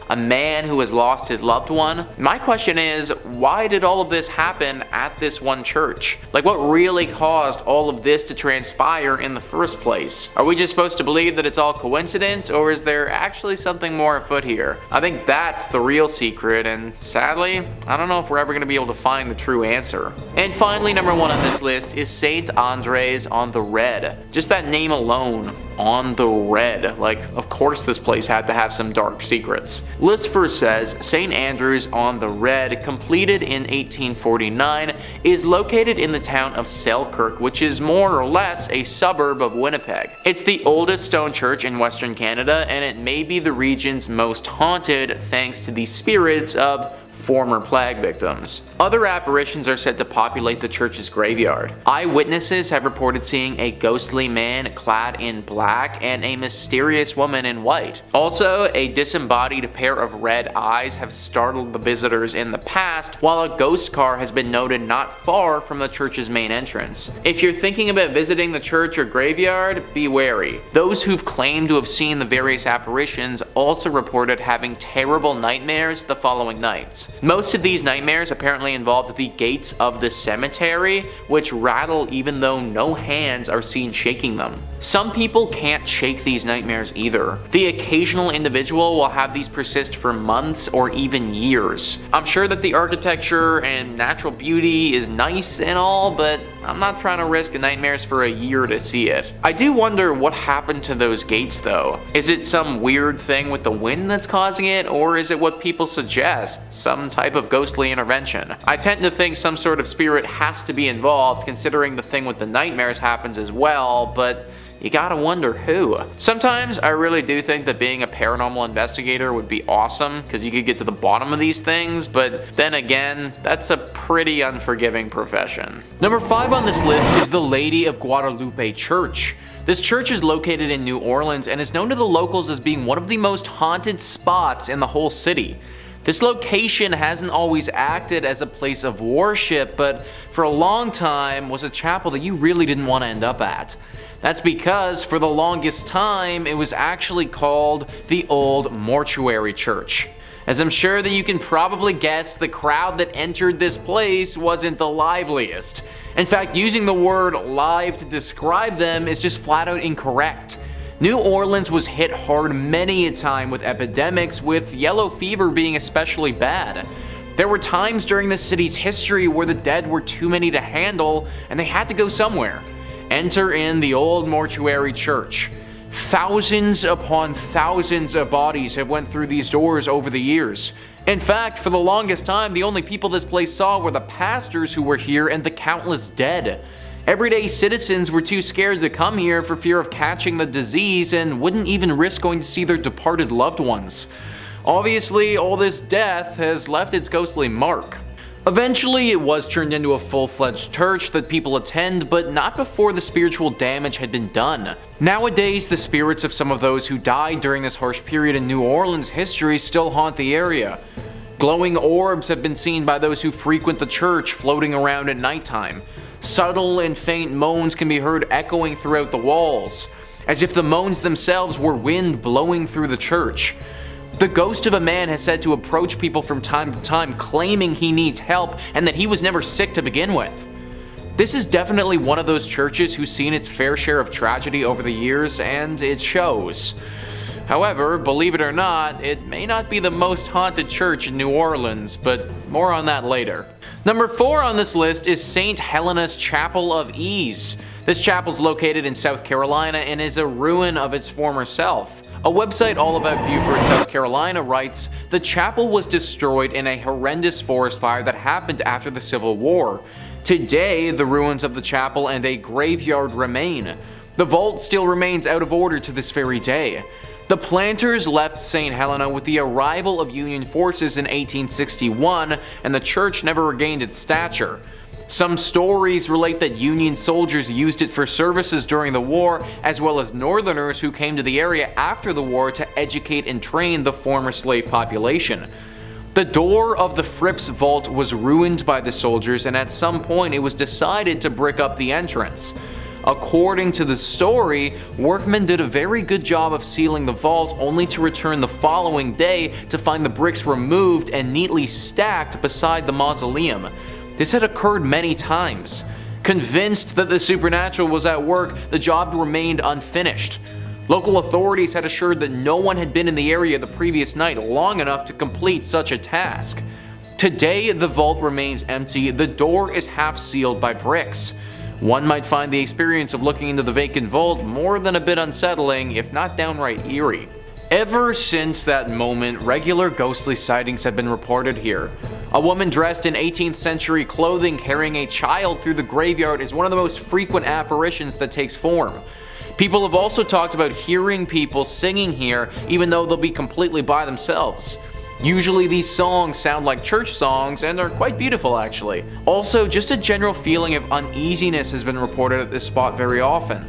a man who has lost his loved one. My question is, why did all of this happen at this one church? Like, what really caused all of this to transpire in the first place? Are we just supposed to believe that it's all coincidence, or is there actually something more afoot here? I think that's the real secret, and sadly, I don't know if we're ever going to be able to find the true answer. And finally, number 1 on this list is St. Andres on the Red. Just that name alone, on the Red. Like, of course this place had to have some dark secrets. List first says, St. Andrews on the Red, completed in 1849, is located in the town of Selkirk, which is more or less a suburb of Winnipeg. It's the oldest stone church in Western Canada, and it may be the region's most haunted thanks to the spirits of former plague victims. Other apparitions are said to populate the church's graveyard. Eyewitnesses have reported seeing a ghostly man clad in black and a mysterious woman in white. Also, a disembodied pair of red eyes have startled the visitors in the past, while a ghost car has been noted not far from the church's main entrance. If you're thinking about visiting the church or graveyard, be wary. Those who've claimed to have seen the various apparitions also reported having terrible nightmares the following nights. Most of these nightmares apparently involved the gates of the cemetery, which rattle even though no hands are seen shaking them. Some people can't shake these nightmares either. The occasional individual will have these persist for months or even years. I'm sure that the architecture and natural beauty is nice and all, but I'm not trying to risk nightmares for a year to see it. I do wonder what happened to those gates though. Is it some weird thing with the wind that's causing it, or is it what people suggest, some type of ghostly intervention? I tend to think some sort of spirit has to be involved, considering the thing with the nightmares happens as well, but you gotta wonder who. Sometimes I really do think that being a paranormal investigator would be awesome, because you could get to the bottom of these things, but then again, that's a pretty unforgiving profession. Number 5 on this list is the Lady of Guadalupe Church. This church is located in New Orleans and is known to the locals as being one of the most haunted spots in the whole city. This location hasn't always acted as a place of worship, but for a long time was a chapel that you really didn't want to end up at. That's because for the longest time it was actually called the Old Mortuary Church. As I'm sure that you can probably guess, the crowd that entered this place wasn't the liveliest. In fact, using the word live to describe them is just flat out incorrect. New Orleans was hit hard many a time with epidemics, with yellow fever being especially bad. There were times during the city's history where the dead were too many to handle and they had to go somewhere. Enter in the Old Mortuary Church. Thousands upon thousands of bodies have went through these doors over the years. In fact, for the longest time, the only people this place saw were the pastors who were here and the countless dead. Everyday citizens were too scared to come here for fear of catching the disease and wouldn't even risk going to see their departed loved ones. Obviously, all this death has left its ghostly mark. Eventually, it was turned into a full-fledged church that people attend, but not before the spiritual damage had been done. Nowadays, the spirits of some of those who died during this harsh period in New Orleans history still haunt the area. Glowing orbs have been seen by those who frequent the church, floating around at nighttime. Subtle and faint moans can be heard echoing throughout the walls, as if the moans themselves were wind blowing through the church. The ghost of a man has said to approach people from time to time, claiming he needs help and that he was never sick to begin with. This is definitely one of those churches who's seen its fair share of tragedy over the years, and it shows. However, believe it or not, it may not be the most haunted church in New Orleans, but more on that later. Number 4 on this list is St. Helena's Chapel of Ease. This chapel is located in South Carolina and is a ruin of its former self. A website all about Beaufort, South Carolina writes, "The chapel was destroyed in a horrendous forest fire that happened after the Civil War. Today, the ruins of the chapel and a graveyard remain. The vault still remains out of order to this very day. The planters left St. Helena with the arrival of Union forces in 1861, and the church never regained its stature. Some stories relate that Union soldiers used it for services during the war, as well as Northerners who came to the area after the war to educate and train the former slave population. The door of the Fripp's vault was ruined by the soldiers, and at some point it was decided to brick up the entrance. According to the story, workmen did a very good job of sealing the vault, only to return the following day to find the bricks removed and neatly stacked beside the mausoleum. This had occurred many times. Convinced that the supernatural was at work, the job remained unfinished. Local authorities had assured that no one had been in the area the previous night long enough to complete such a task. Today, the vault remains empty. The door is half sealed by bricks. One might find the experience of looking into the vacant vault more than a bit unsettling, if not downright eerie. Ever since that moment, regular ghostly sightings have been reported here. A woman dressed in 18th century clothing carrying a child through the graveyard is one of the most frequent apparitions that takes form. People have also talked about hearing people singing here even though they'll be completely by themselves. Usually these songs sound like church songs and are quite beautiful actually. Also, just a general feeling of uneasiness has been reported at this spot very often.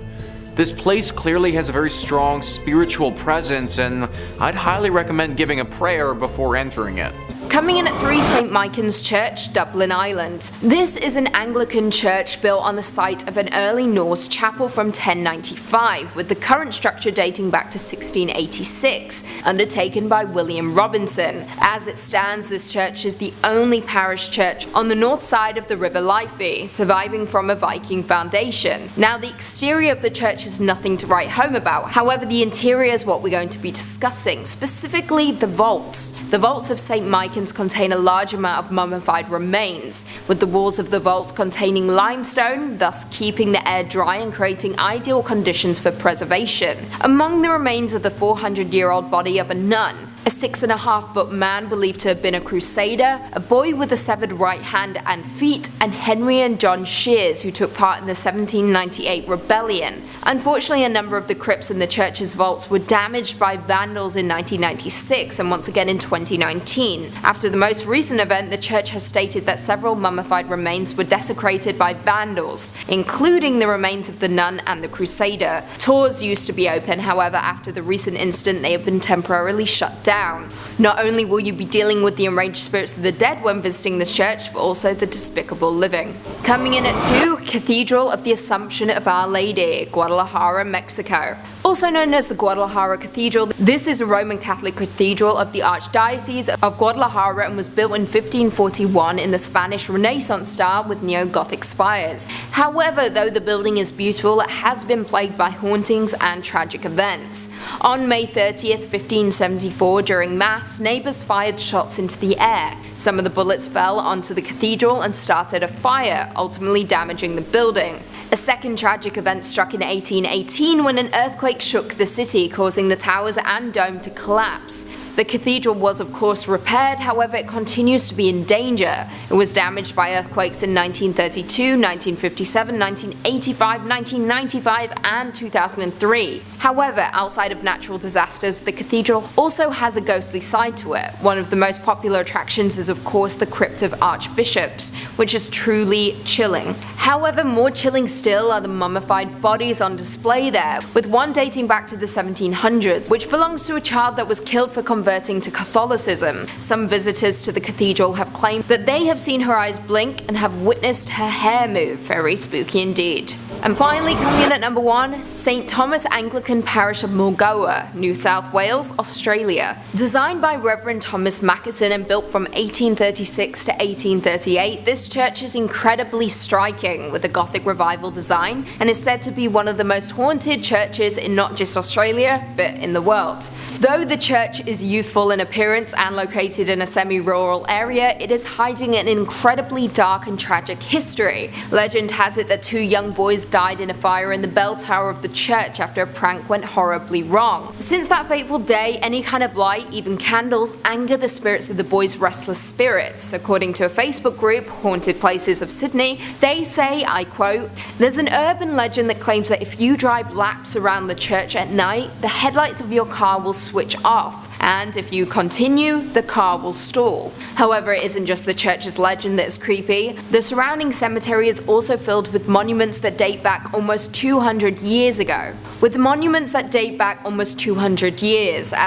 This place clearly has a very strong spiritual presence, and I'd highly recommend giving a prayer before entering it. Coming in at 3, St. Michan's Church, Dublin, Ireland. This is an Anglican church built on the site of an early Norse chapel from 1095, with the current structure dating back to 1686, undertaken by William Robinson. As it stands, this church is the only parish church on the north side of the River Liffey, surviving from a Viking foundation. Now, the exterior of the church is nothing to write home about, however the interior is what we're going to be discussing, specifically the vaults. The vaults of St. Michan's contain a large amount of mummified remains, with the walls of the vaults containing limestone, thus keeping the air dry and creating ideal conditions for preservation. Among the remains of the 400-year-old body of a nun, a 6.5-foot man believed to have been a crusader, a boy with a severed right hand and feet, and Henry and John Shears, who took part in the 1798 rebellion. Unfortunately, a number of the crypts in the church's vaults were damaged by vandals in 1996 and once again in 2019. After the most recent event, the church has stated that several mummified remains were desecrated by vandals, including the remains of the nun and the crusader. Tours used to be open, however, after the recent incident they have been temporarily shut down. Not only will you be dealing with the enraged spirits of the dead when visiting this church, but also the despicable living. Coming in at 2, Cathedral of the Assumption of Our Lady, Guadalajara, Mexico. Also known as the Guadalajara Cathedral, this is a Roman Catholic cathedral of the Archdiocese of Guadalajara and was built in 1541 in the Spanish Renaissance style with neo-Gothic spires. However, though the building is beautiful, it has been plagued by hauntings and tragic events. On May 30th, 1574, during Mass, neighbours fired shots into the air. Some of the bullets fell onto the cathedral and started a fire, ultimately damaging the building. A second tragic event struck in 1818 when an earthquake shook the city, causing the towers and dome to collapse. The cathedral was of course repaired, however it continues to be in danger. It was damaged by earthquakes in 1932, 1957, 1985, 1995 and 2003. However, outside of natural disasters, the cathedral also has a ghostly side to it. One of the most popular attractions is of course the Crypt of Archbishops, which is truly chilling. However, more chilling still are the mummified bodies on display there, with one dating back to the 1700s, which belongs to a child that was killed for converting to Catholicism. Some visitors to the cathedral have claimed that they have seen her eyes blink and have witnessed her hair move. Very spooky indeed. And finally, coming in at number 1, St. Thomas Anglican Parish of Mulgoa, New South Wales, Australia. Designed by Reverend Thomas Mackison and built from 1836 to 1838, this church is incredibly striking with a Gothic revival design and is said to be one of the most haunted churches in not just Australia, but in the world. Though the church is youthful in appearance and located in a semi-rural area, it is hiding an incredibly dark and tragic history. Legend has it that 2 young boys died in a fire in the bell tower of the church after a prank went horribly wrong. Since that fateful day, any kind of light, even candles, anger the spirits of the boys' restless spirits. According to a Facebook group, Haunted Places of Sydney, they say, I quote, "There's an urban legend that claims that if you drive laps around the church at night, the headlights of your car will switch off, and if you continue, the car will stall." However, it isn't just the church's legend that is creepy. The surrounding cemetery is also filled with monuments that date back almost 200 years ago.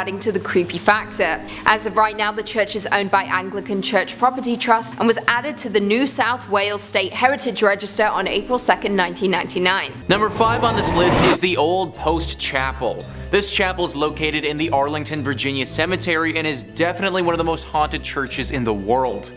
Adding to the creepy factor. As of right now, the church is owned by Anglican Church Property Trust and was added to the New South Wales State Heritage Register on April 2nd, 1999. Number 5 on this list is the Old Post Chapel. This chapel is located in the Arlington, Virginia Cemetery and is definitely one of the most haunted churches in the world.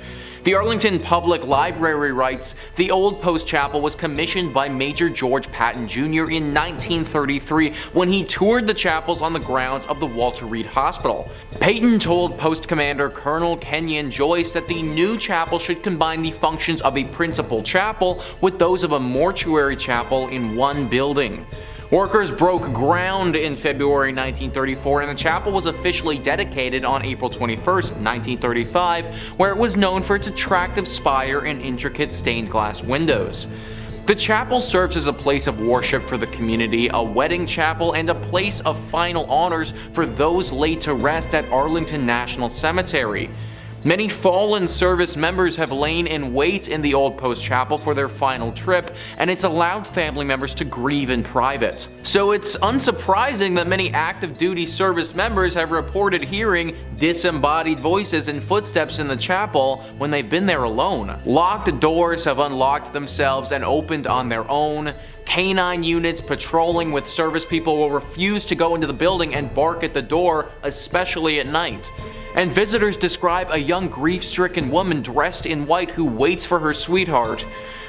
The Arlington Public Library writes, "The Old Post Chapel was commissioned by Major George Patton Jr. in 1933 when he toured the chapels on the grounds of the Walter Reed Hospital. Patton told Post Commander Colonel Kenyon Joyce that the new chapel should combine the functions of a principal chapel with those of a mortuary chapel in one building. Workers broke ground in February 1934 and the chapel was officially dedicated on April 21st, 1935, where it was known for its attractive spire and intricate stained glass windows. The chapel serves as a place of worship for the community, a wedding chapel, and a place of final honors for those laid to rest at Arlington National Cemetery. Many fallen service members have lain in wait in the Old Post Chapel for their final trip, and it's allowed family members to grieve in private. So it's unsurprising that many active duty service members have reported hearing disembodied voices and footsteps in the chapel when they've been there alone. Locked doors have unlocked themselves and opened on their own. Canine units patrolling with service people will refuse to go into the building and bark at the door, especially at night. And visitors describe a young grief-stricken woman dressed in white who waits for her sweetheart.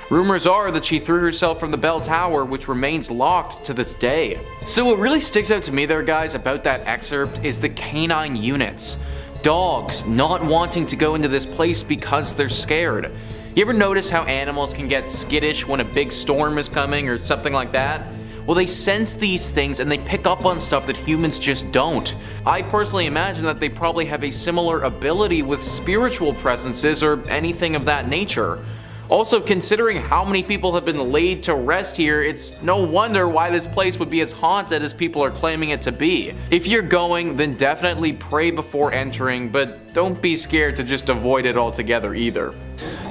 Rumors are that she threw herself from the bell tower, which remains locked to this day. So what really sticks out to me there, guys, about that excerpt is the canine units. Dogs not wanting to go into this place because they're scared. You ever notice how animals can get skittish when a big storm is coming or something like that? Well, they sense these things and they pick up on stuff that humans just don't. I personally imagine that they probably have a similar ability with spiritual presences or anything of that nature. Also, considering how many people have been laid to rest here, it's no wonder why this place would be as haunted as people are claiming it to be. If you're going, then definitely pray before entering, but don't be scared to just avoid it altogether either.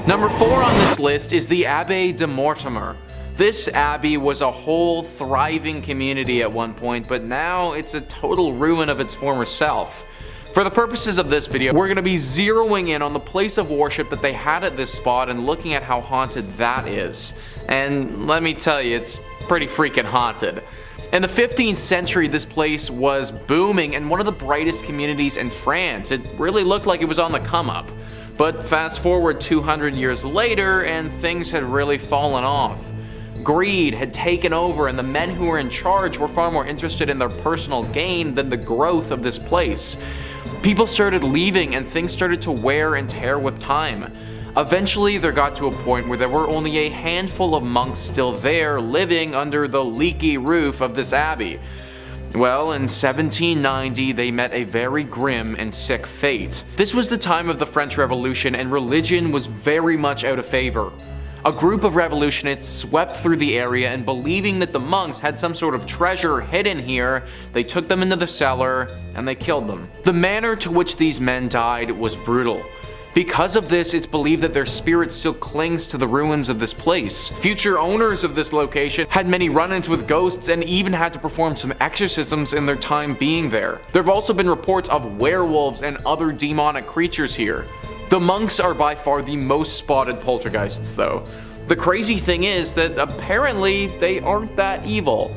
Number 4 on this list is the Abbey de Mortemer. This abbey was a whole thriving community at one point, but now it's a total ruin of its former self. For the purposes of this video, we're going to be zeroing in on the place of worship that they had at this spot and looking at how haunted that is. And let me tell you, it's pretty freaking haunted. In the 15th century, this place was booming and one of the brightest communities in France. It really looked like it was on the come up. But fast forward 200 years later and things had really fallen off. Greed had taken over and the men who were in charge were far more interested in their personal gain than the growth of this place. People started leaving and things started to wear and tear with time. Eventually there got to a point where there were only a handful of monks still there living under the leaky roof of this abbey. Well, in 1790 they met a very grim and sick fate. This was the time of the French Revolution and religion was very much out of favor. A group of revolutionists swept through the area and believing that the monks had some sort of treasure hidden here, they took them into the cellar and they killed them. The manner to which these men died was brutal. Because of this, it's believed that their spirit still clings to the ruins of this place. Future owners of this location had many run-ins with ghosts and even had to perform some exorcisms in their time being there. There have also been reports of werewolves and other demonic creatures here. The monks are by far the most spotted poltergeists though. The crazy thing is that apparently they aren't that evil.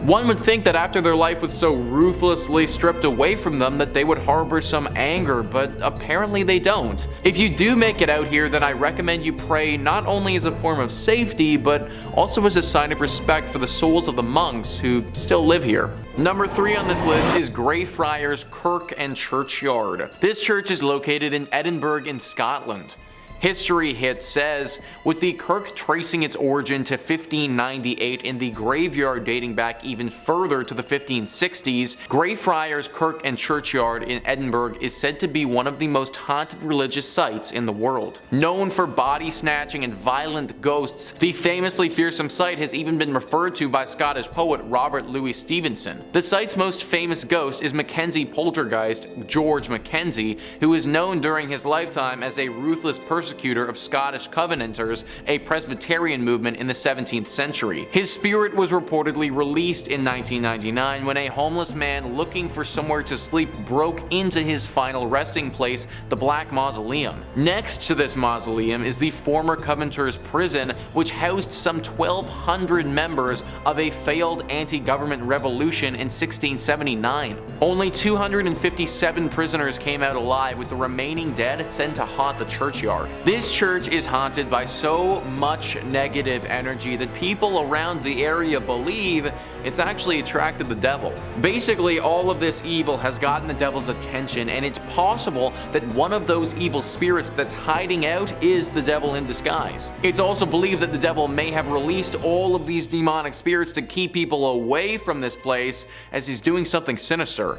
One would think that after their life was so ruthlessly stripped away from them that they would harbor some anger, but apparently they don't. If you do make it out here, then I recommend you pray not only as a form of safety, but also as a sign of respect for the souls of the monks who still live here. Number 3 on this list is Greyfriars Kirk and Churchyard. This church is located in Edinburgh in Scotland. History Hit says, with the kirk tracing its origin to 1598 and the graveyard dating back even further to the 1560s, Greyfriars Kirk and Churchyard in Edinburgh is said to be one of the most haunted religious sites in the world. Known for body snatching and violent ghosts, the famously fearsome site has even been referred to by Scottish poet Robert Louis Stevenson. The site's most famous ghost is Mackenzie poltergeist George Mackenzie, who is known during his lifetime as a ruthless persecutor of Scottish Covenanters, a Presbyterian movement in the 17th century. His spirit was reportedly released in 1999 when a homeless man looking for somewhere to sleep broke into his final resting place, the Black Mausoleum. Next to this mausoleum is the former Covenanters prison, which housed some 1,200 members of a failed anti-government revolution in 1679. Only 257 prisoners came out alive, with the remaining dead sent to haunt the churchyard. This church is haunted by so much negative energy that people around the area believe it's actually attracted the devil. Basically, all of this evil has gotten the devil's attention, and it's possible that one of those evil spirits that's hiding out is the devil in disguise. It's also believed that the devil may have released all of these demonic spirits to keep people away from this place, as he's doing something sinister.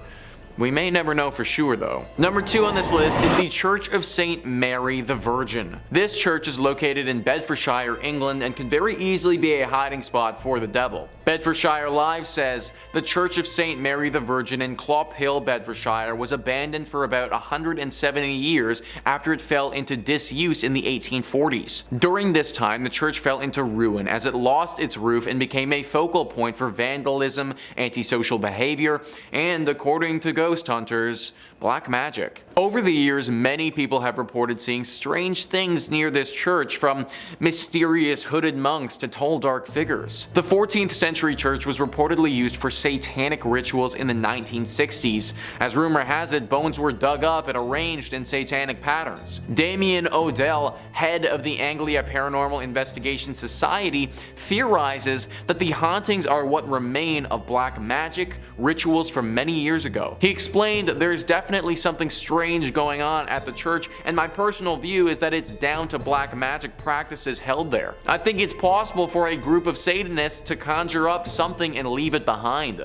We may never know for sure though. Number 2 on this list is the Church of St. Mary the Virgin. This church is located in Bedfordshire, England, and could very easily be a hiding spot for the devil. Bedfordshire Live says, the Church of St. Mary the Virgin in Clop Hill, Bedfordshire was abandoned for about 170 years after it fell into disuse in the 1840s. During this time, the church fell into ruin as it lost its roof and became a focal point for vandalism, antisocial behavior, and, according to ghost hunters, black magic. Over the years, many people have reported seeing strange things near this church, from mysterious hooded monks to tall dark figures. The 14th century church was reportedly used for satanic rituals in the 1960s. As rumor has it, bones were dug up and arranged in satanic patterns. Damien Odell, head of the Anglia Paranormal Investigation Society, theorizes that the hauntings are what remain of black magic rituals from many years ago. He explained, there's definitely something strange going on at the church, and my personal view is that it's down to black magic practices held there. I think it's possible for a group of Satanists to conjure up something and leave it behind.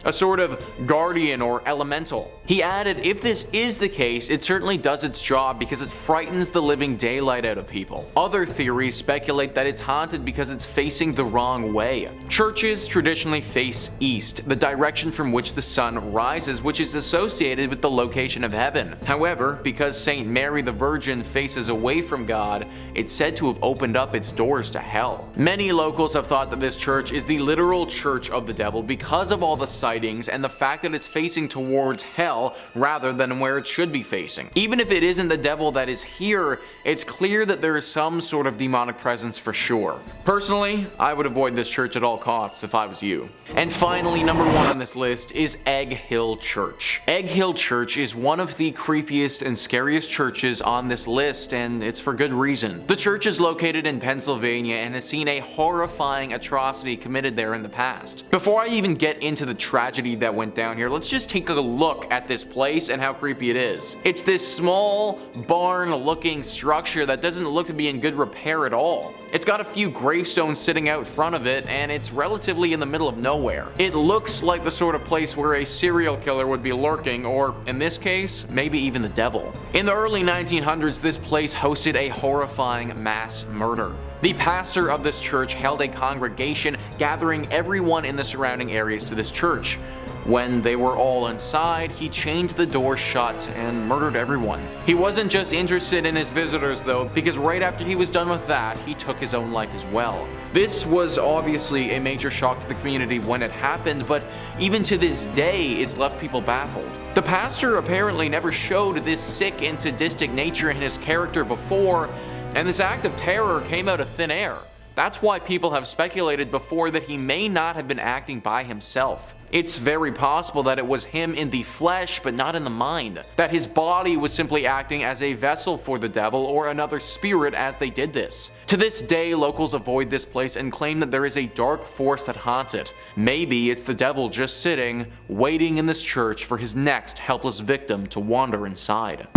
A sort of guardian or elemental. He added, if this is the case, it certainly does its job because it frightens the living daylight out of people. Other theories speculate that it's haunted because it's facing the wrong way. Churches traditionally face east, the direction from which the sun rises, which is associated with the location of heaven. However, because St. Mary the Virgin faces away from God, it's said to have opened up its doors to hell. Many locals have thought that this church is the literal church of the devil because of all the sightings and the fact that it's facing towards hell rather than where it should be facing. Even if it isn't the devil that is here, it's clear that there is some sort of demonic presence for sure. Personally, I would avoid this church at all costs if I was you. And finally, number 1 on this list is Egg Hill Church. Egg Hill Church is one of the creepiest and scariest churches on this list, and it's for good reason. The church is located in Pennsylvania and has seen a horrifying atrocity committed there in the past. Before I even get into the tragedy that went down here, let's just take a look at this place and how creepy it is. It's this small barn-looking structure that doesn't look to be in good repair at all. It's got a few gravestones sitting out front of it, and it's relatively in the middle of nowhere. It looks like the sort of place where a serial killer would be lurking, or in this case, maybe even the devil. In the early 1900s, this place hosted a horrifying mass murder. The pastor of this church held a congregation, gathering everyone in the surrounding areas to this church. When they were all inside, he chained the door shut and murdered everyone. He wasn't just interested in his visitors though, because right after he was done with that, he took his own life as well. This was obviously a major shock to the community when it happened, but even to this day, it's left people baffled. The pastor apparently never showed this sick and sadistic nature in his character before, and this act of terror came out of thin air. That's why people have speculated before that he may not have been acting by himself. It's very possible that it was him in the flesh but not in the mind, that his body was simply acting as a vessel for the devil or another spirit as they did this. To this day, locals avoid this place and claim that there is a dark force that haunts it. Maybe it's the devil just sitting, waiting in this church for his next helpless victim to wander inside.